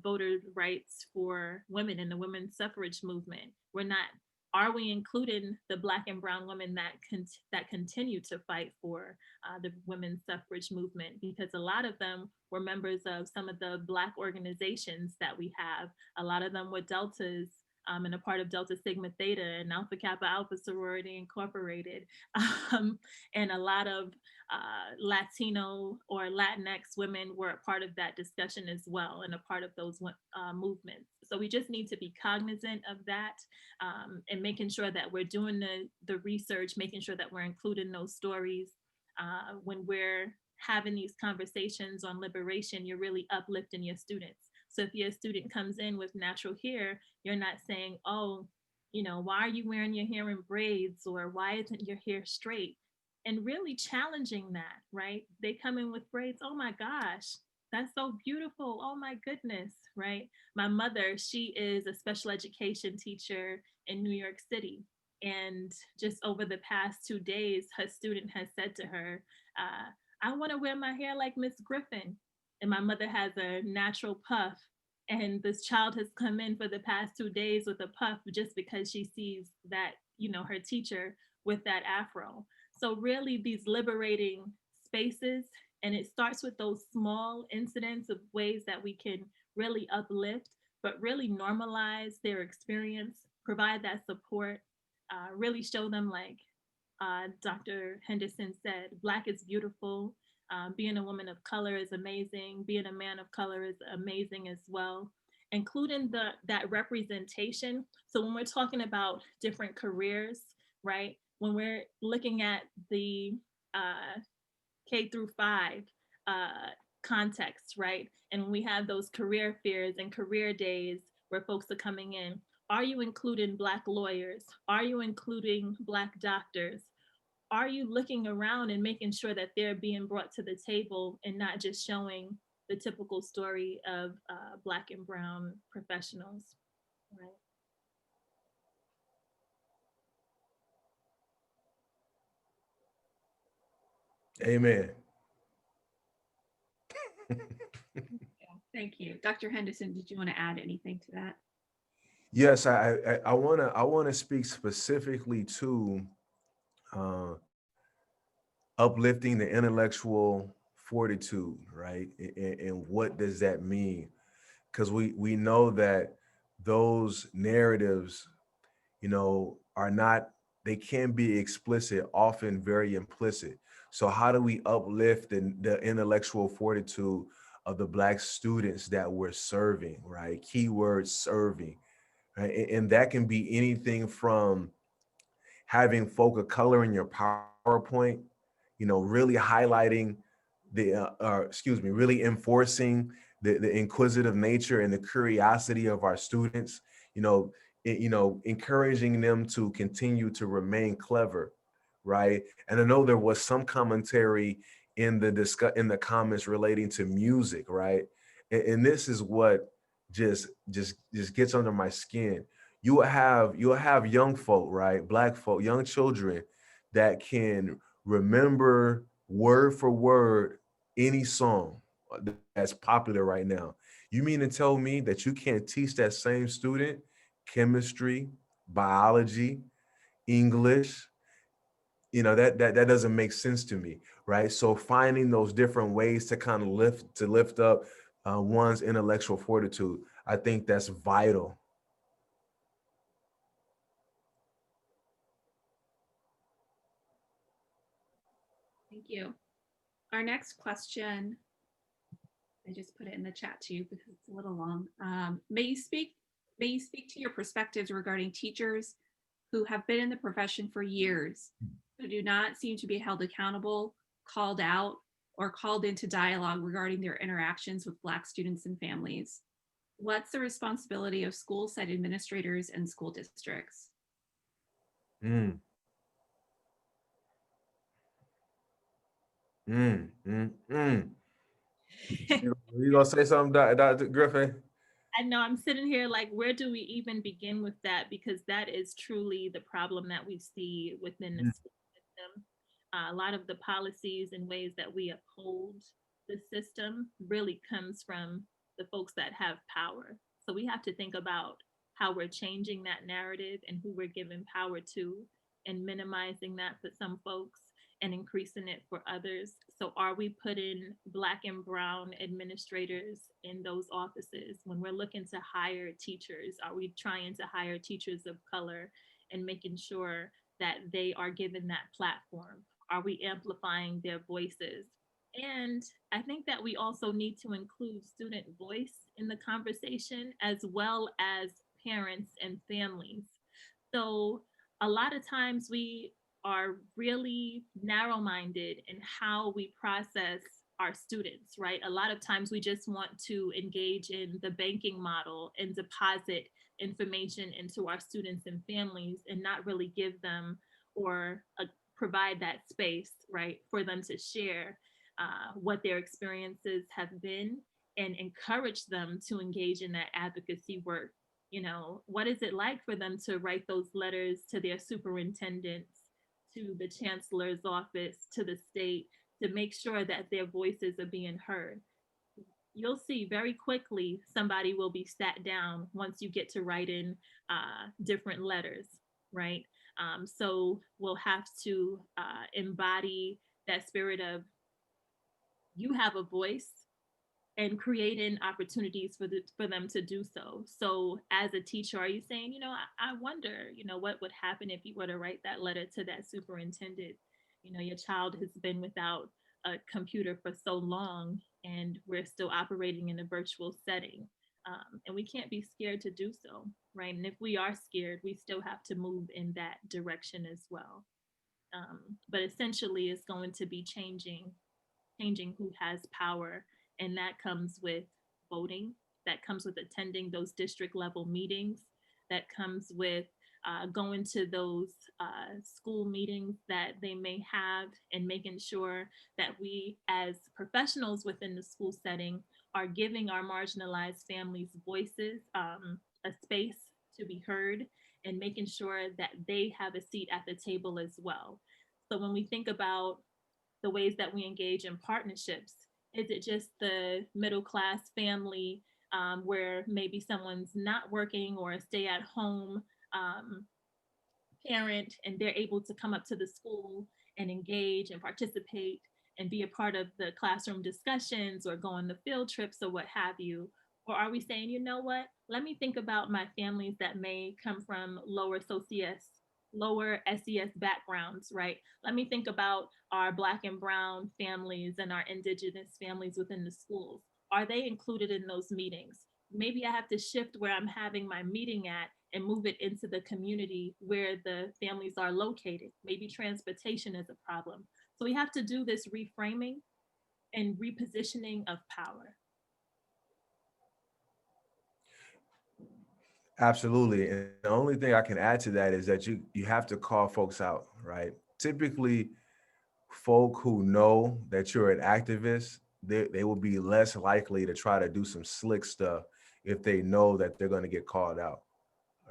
voter rights for women in the women's suffrage movement, are we including the Black and Brown women that continue to fight for the women's suffrage movement? Because a lot of them were members of some of the Black organizations that we have. A lot of them were Deltas and a part of Delta Sigma Theta and Alpha Kappa Alpha Sorority Incorporated. And a lot of Latino or Latinx women were a part of that discussion as well and a part of those movements. So we just need to be cognizant of that and making sure that we're doing the research, making sure that we're including those stories. When we're having these conversations on liberation, you're really uplifting your students. So if your student comes in with natural hair, you're not saying, oh, why are you wearing your hair in braids, or why isn't your hair straight? And really challenging that, right? They come in with braids. Oh my gosh, that's so beautiful. Oh my goodness, right? My mother, she is a special education teacher in New York City. And just over the past 2 days, her student has said to her, I want to wear my hair like Miss Griffin. And my mother has a natural puff. And this child has come in for the past 2 days with a puff just because she sees that, her teacher with that afro. So really these liberating spaces, and it starts with those small incidents of ways that we can really uplift, but really normalize their experience, provide that support, really show them, like Dr. Henderson said, Black is beautiful. Being a woman of color is amazing. Being a man of color is amazing as well. Including that representation. So when we're talking about different careers, right? When we're looking at the K through 5 context, right? And when we have those career fairs and career days where folks are coming in, are you including Black lawyers? Are you including Black doctors? Are you looking around and making sure that they're being brought to the table and not just showing the typical story of Black and Brown professionals, right? Amen. Thank you. Dr. Henderson, did you want to add anything to that? Yes, I wanna speak specifically to uplifting the intellectual fortitude, right? And what does that mean? Because we know that those narratives, are not, they can be explicit, often very implicit. So how do we uplift the intellectual fortitude of the Black students that we're serving, right? Keyword serving, right? And that can be anything from having folk of color in your PowerPoint, really highlighting really enforcing the inquisitive nature and the curiosity of our students, encouraging them to continue to remain clever, right? And I know there was some commentary in the comments relating to music, right? And this is what just gets under my skin. You'll have young folk, right? Black folk, young children that can remember word for word any song that's popular right now. You mean to tell me that you can't teach that same student chemistry, biology, English, that doesn't make sense to me, right? So finding those different ways to kind of lift up one's intellectual fortitude, I think that's vital. Thank you. Our next question, I just put it in the chat too because it's a little long. May you speak to your perspectives regarding teachers who have been in the profession for years, who do not seem to be held accountable, called out, or called into dialogue regarding their interactions with Black students and families? What's the responsibility of school site administrators and school districts? Mm. Mm, mm, mm. You gonna say something, Dr. Griffin? I know I'm sitting here like, where do we even begin with that? Because that is truly the problem that we see within the school system. A lot of the policies and ways that we uphold the system really comes from the folks that have power. So we have to think about how we're changing that narrative and who we're giving power to, and minimizing that for some folks and increasing it for others. So are we putting Black and Brown administrators in those offices? When we're looking to hire teachers, are we trying to hire teachers of color and making sure that they are given that platform? Are we amplifying their voices? And I think that we also need to include student voice in the conversation, as well as parents and families. So a lot of times we are really narrow minded in how we process our students, right? A lot of times we just want to engage in the banking model and deposit information into our students and families and not really give them or provide that space, right, for them to share what their experiences have been and encourage them to engage in that advocacy work. You know, what is it like for them to write those letters to their superintendents, to the chancellor's office, to the state, to make sure that their voices are being heard? You'll see very quickly somebody will be sat down once you get to writing different letters, right? So we'll have to embody that spirit of, you have a voice, and creating opportunities for them to do so. So as a teacher, are you saying, I wonder, what would happen if you were to write that letter to that superintendent? Your child has been without a computer for so long, and we're still operating in a virtual setting. And we can't be scared to do so, right? And if we are scared, we still have to move in that direction as well. But essentially, it's going to be changing who has power. And that comes with voting, that comes with attending those district level meetings, that comes with going to those school meetings that they may have, and making sure that we as professionals within the school setting are giving our marginalized families voices, a space to be heard, and making sure that they have a seat at the table as well. So when we think about the ways that we engage in partnerships, is it just the middle class family where maybe someone's not working or a stay at home parent, and they're able to come up to the school and engage and participate and be a part of the classroom discussions or go on the field trips or what have you? Or are we saying, you know what, let me think about my families that may come from lower SES backgrounds, right? Let me think about our Black and Brown families and our Indigenous families within the schools. Are they included in those meetings? Maybe I have to shift where I'm having my meeting at and move it into the community where the families are located. Maybe transportation is a problem. So we have to do this reframing and repositioning of power. Absolutely. And the only thing I can add to that is that you have to call folks out, right? Typically, folk who know that you're an activist, they will be less likely to try to do some slick stuff if they know that they're going to get called out,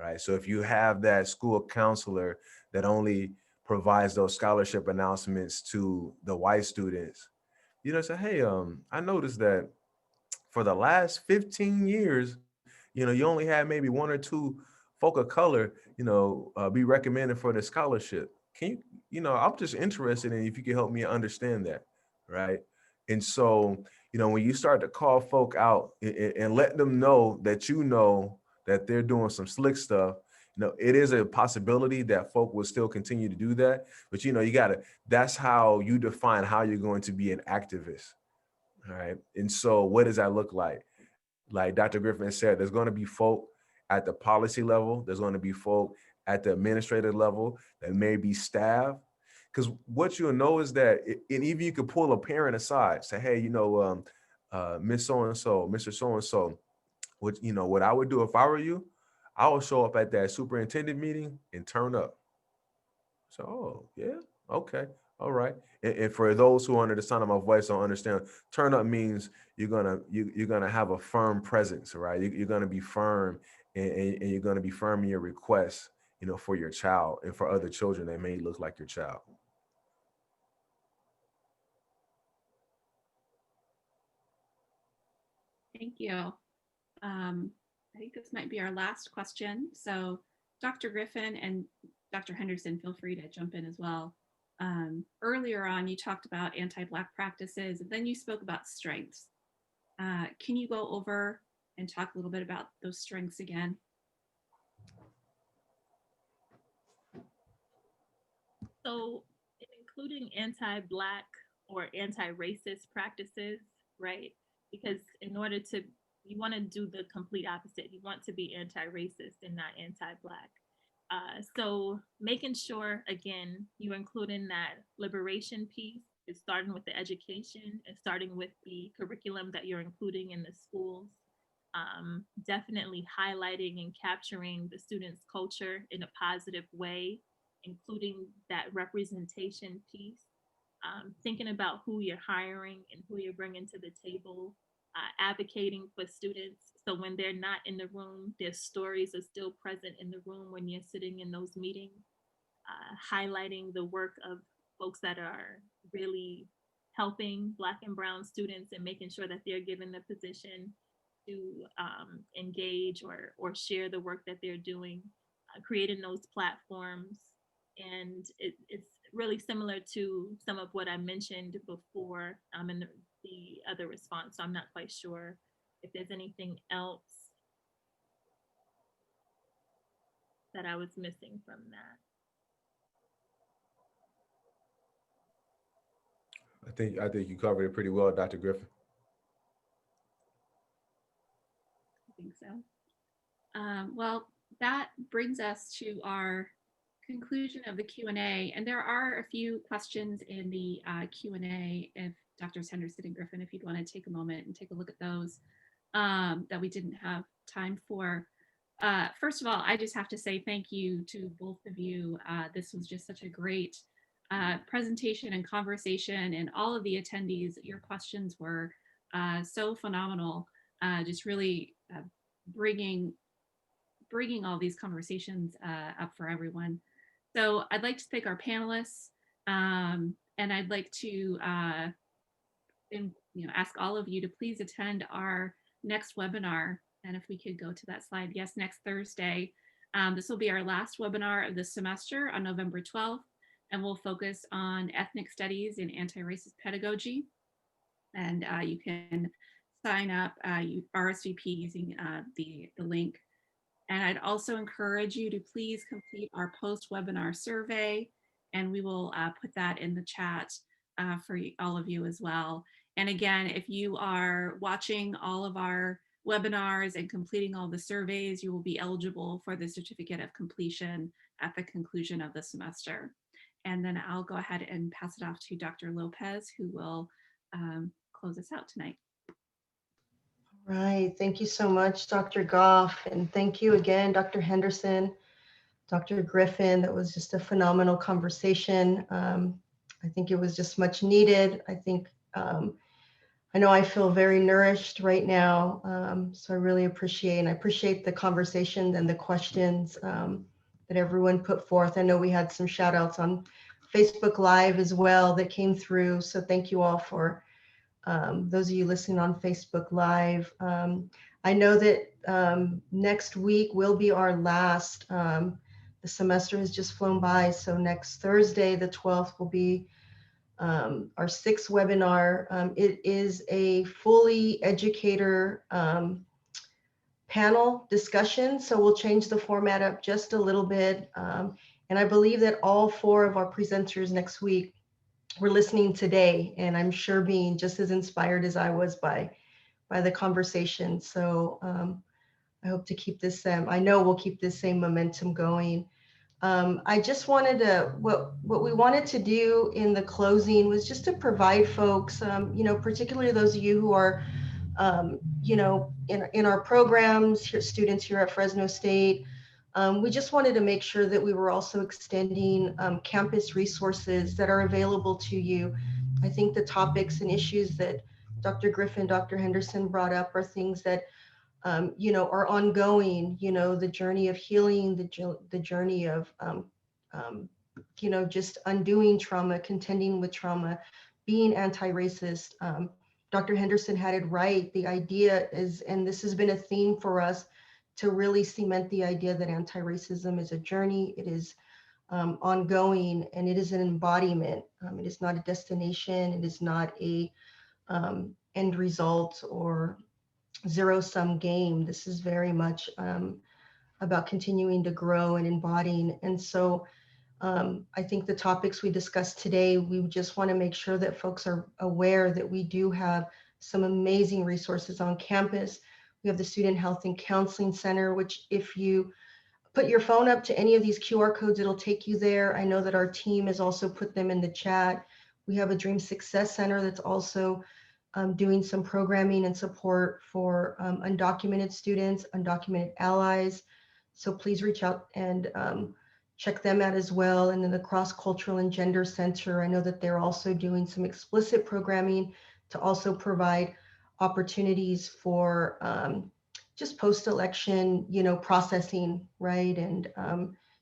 right? So if you have that school counselor that only provides those scholarship announcements to the white students, say, hey, I noticed that for the last 15 years, you only had maybe one or two folk of color, be recommended for the scholarship. can you, I'm just interested in if you can help me understand that, right? And so, when you start to call folk out and let them know that they're doing some slick stuff, it is a possibility that folk will still continue to do that. But, that's how you define how you're going to be an activist, all right? And so what does that look like? Like Dr. Griffin said, there's going to be folk at the policy level. There's going to be folk at the administrative level that may be staff. Because what you'll know is that, and even you could pull a parent aside, say, hey, Miss So-and-so, Mr. So-and-so, what I would do if I were you, I would show up at that superintendent meeting and turn up. So, oh, yeah, okay, all right. And for those who are under the sound of my voice don't understand, turn up means you're gonna have a firm presence, right? You're gonna be firm, and you're gonna be firm in your requests, for your child and for other children that may look like your child. Thank you. I think this might be our last question. So Dr. Griffin and Dr. Henderson, feel free to jump in as well. Earlier on, you talked about anti-Black practices, and then you spoke about strengths. Can you go over and talk a little bit about those strengths again? So including anti-Black or anti-racist practices, right? Because in order to, you want to do the complete opposite. You want to be anti-racist and not anti-Black. So making sure, again, you include in that liberation piece is starting with the education and starting with the curriculum that you're including in the schools. Definitely highlighting and capturing the students' culture in a positive way, including that representation piece. Thinking about who you're hiring and who you're bringing to the table, advocating for students. So when they're not in the room, their stories are still present in the room when you're sitting in those meetings, highlighting the work of folks that are really helping Black and Brown students and making sure that they're given the position to engage or share the work that they're doing, creating those platforms. And it's really similar to some of what I mentioned before in the other response. So I'm not quite sure if there's anything else that I was missing from that. I think you covered it pretty well, Dr. Griffin. I think so. Well, that brings us to our conclusion of the Q&A. And there are a few questions in the Q&A, if Drs. Henderson and Griffin, if you'd want to take a moment and take a look at those that we didn't have time for. First of all, I just have to say thank you to both of you. This was just such a great presentation and conversation, and all of the attendees, your questions were so phenomenal, just really bringing all these conversations up for everyone. So I'd like to thank our panelists, and I'd like to ask all of you to please attend our next webinar. And if we could go to that slide, yes, next Thursday. This will be our last webinar of the semester on November 12th, and we'll focus on ethnic studies and anti-racist pedagogy. And you can sign up, you RSVP using the link. And I'd also encourage you to please complete our post-webinar survey, and we will put that in the chat for all of you as well. And again, if you are watching all of our webinars and completing all the surveys, you will be eligible for the certificate of completion at the conclusion of the semester. And then I'll go ahead and pass it off to Dr. Lopez, who will close us out tonight. Right. Thank you so much, Dr. Goff. And thank you again, Dr. Henderson, Dr. Griffin. That was just a phenomenal conversation. I think it was just much needed. I think, I know I feel very nourished right now. So I really appreciate the conversation and the questions that everyone put forth. I know we had some shout outs on Facebook Live as well that came through. So thank you all for those of you listening on Facebook Live. I know that next week will be our last, the The semester has just flown by. So next Thursday, the 12th, will be our 6th webinar. It is a fully educator panel discussion. So we'll change the format up just a little bit. And I believe that all 4 of our presenters next week were listening today, and I'm sure being just as inspired as I was by the conversation. So I hope to keep this, I know we'll keep this same momentum going. I just wanted to, what we wanted to do in the closing was just to provide folks, you know, particularly those of you who are, you know, in our programs, here, students here at Fresno State. We just wanted to make sure that we were also extending campus resources that are available to you. I think the topics and issues that Dr. Griffin, Dr. Henderson brought up are things that you know, are ongoing, you know, the journey of healing, the journey of, you know, just undoing trauma, contending with trauma, being anti-racist. Dr. Henderson had it right. The idea is, and this has been a theme for us, to really cement the idea that anti-racism is a journey. It is ongoing, and it is an embodiment. It is not a destination. It is not a end result or zero-sum game. This is very much about continuing to grow and embodying. And so I think the topics we discussed today, we just want to make sure that folks are aware that we do have some amazing resources on campus. We have the Student Health and Counseling Center, which if you put your phone up to any of these QR codes, it'll take you there. I know that our team has also put them in the chat. We have a Dream Success Center that's also doing some programming and support for undocumented students, undocumented allies. So please reach out and check them out as well. And then the Cross-Cultural and Gender Center, I know that they're also doing some explicit programming to also provide opportunities for just post-election, you know, processing, right? And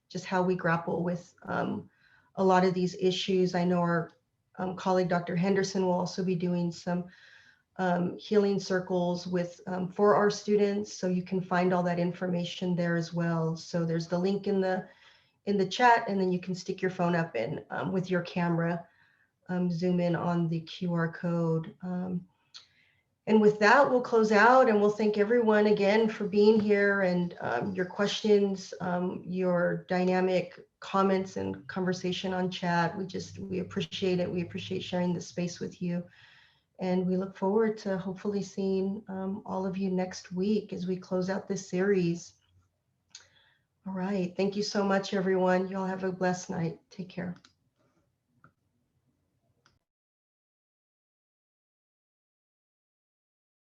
just how we grapple with a lot of these issues. I know our colleague, Dr. Henderson, will also be doing some healing circles with for our students. So you can find all that information there as well. So there's the link in the chat, and then you can stick your phone up and with your camera, zoom in on the QR code. And with that, we'll close out, and we'll thank everyone again for being here, and your questions, your dynamic comments and conversation on chat. We appreciate it. We appreciate sharing this space with you. And we look forward to hopefully seeing all of you next week as we close out this series. All right. Thank you so much, everyone. You all have a blessed night. Take care.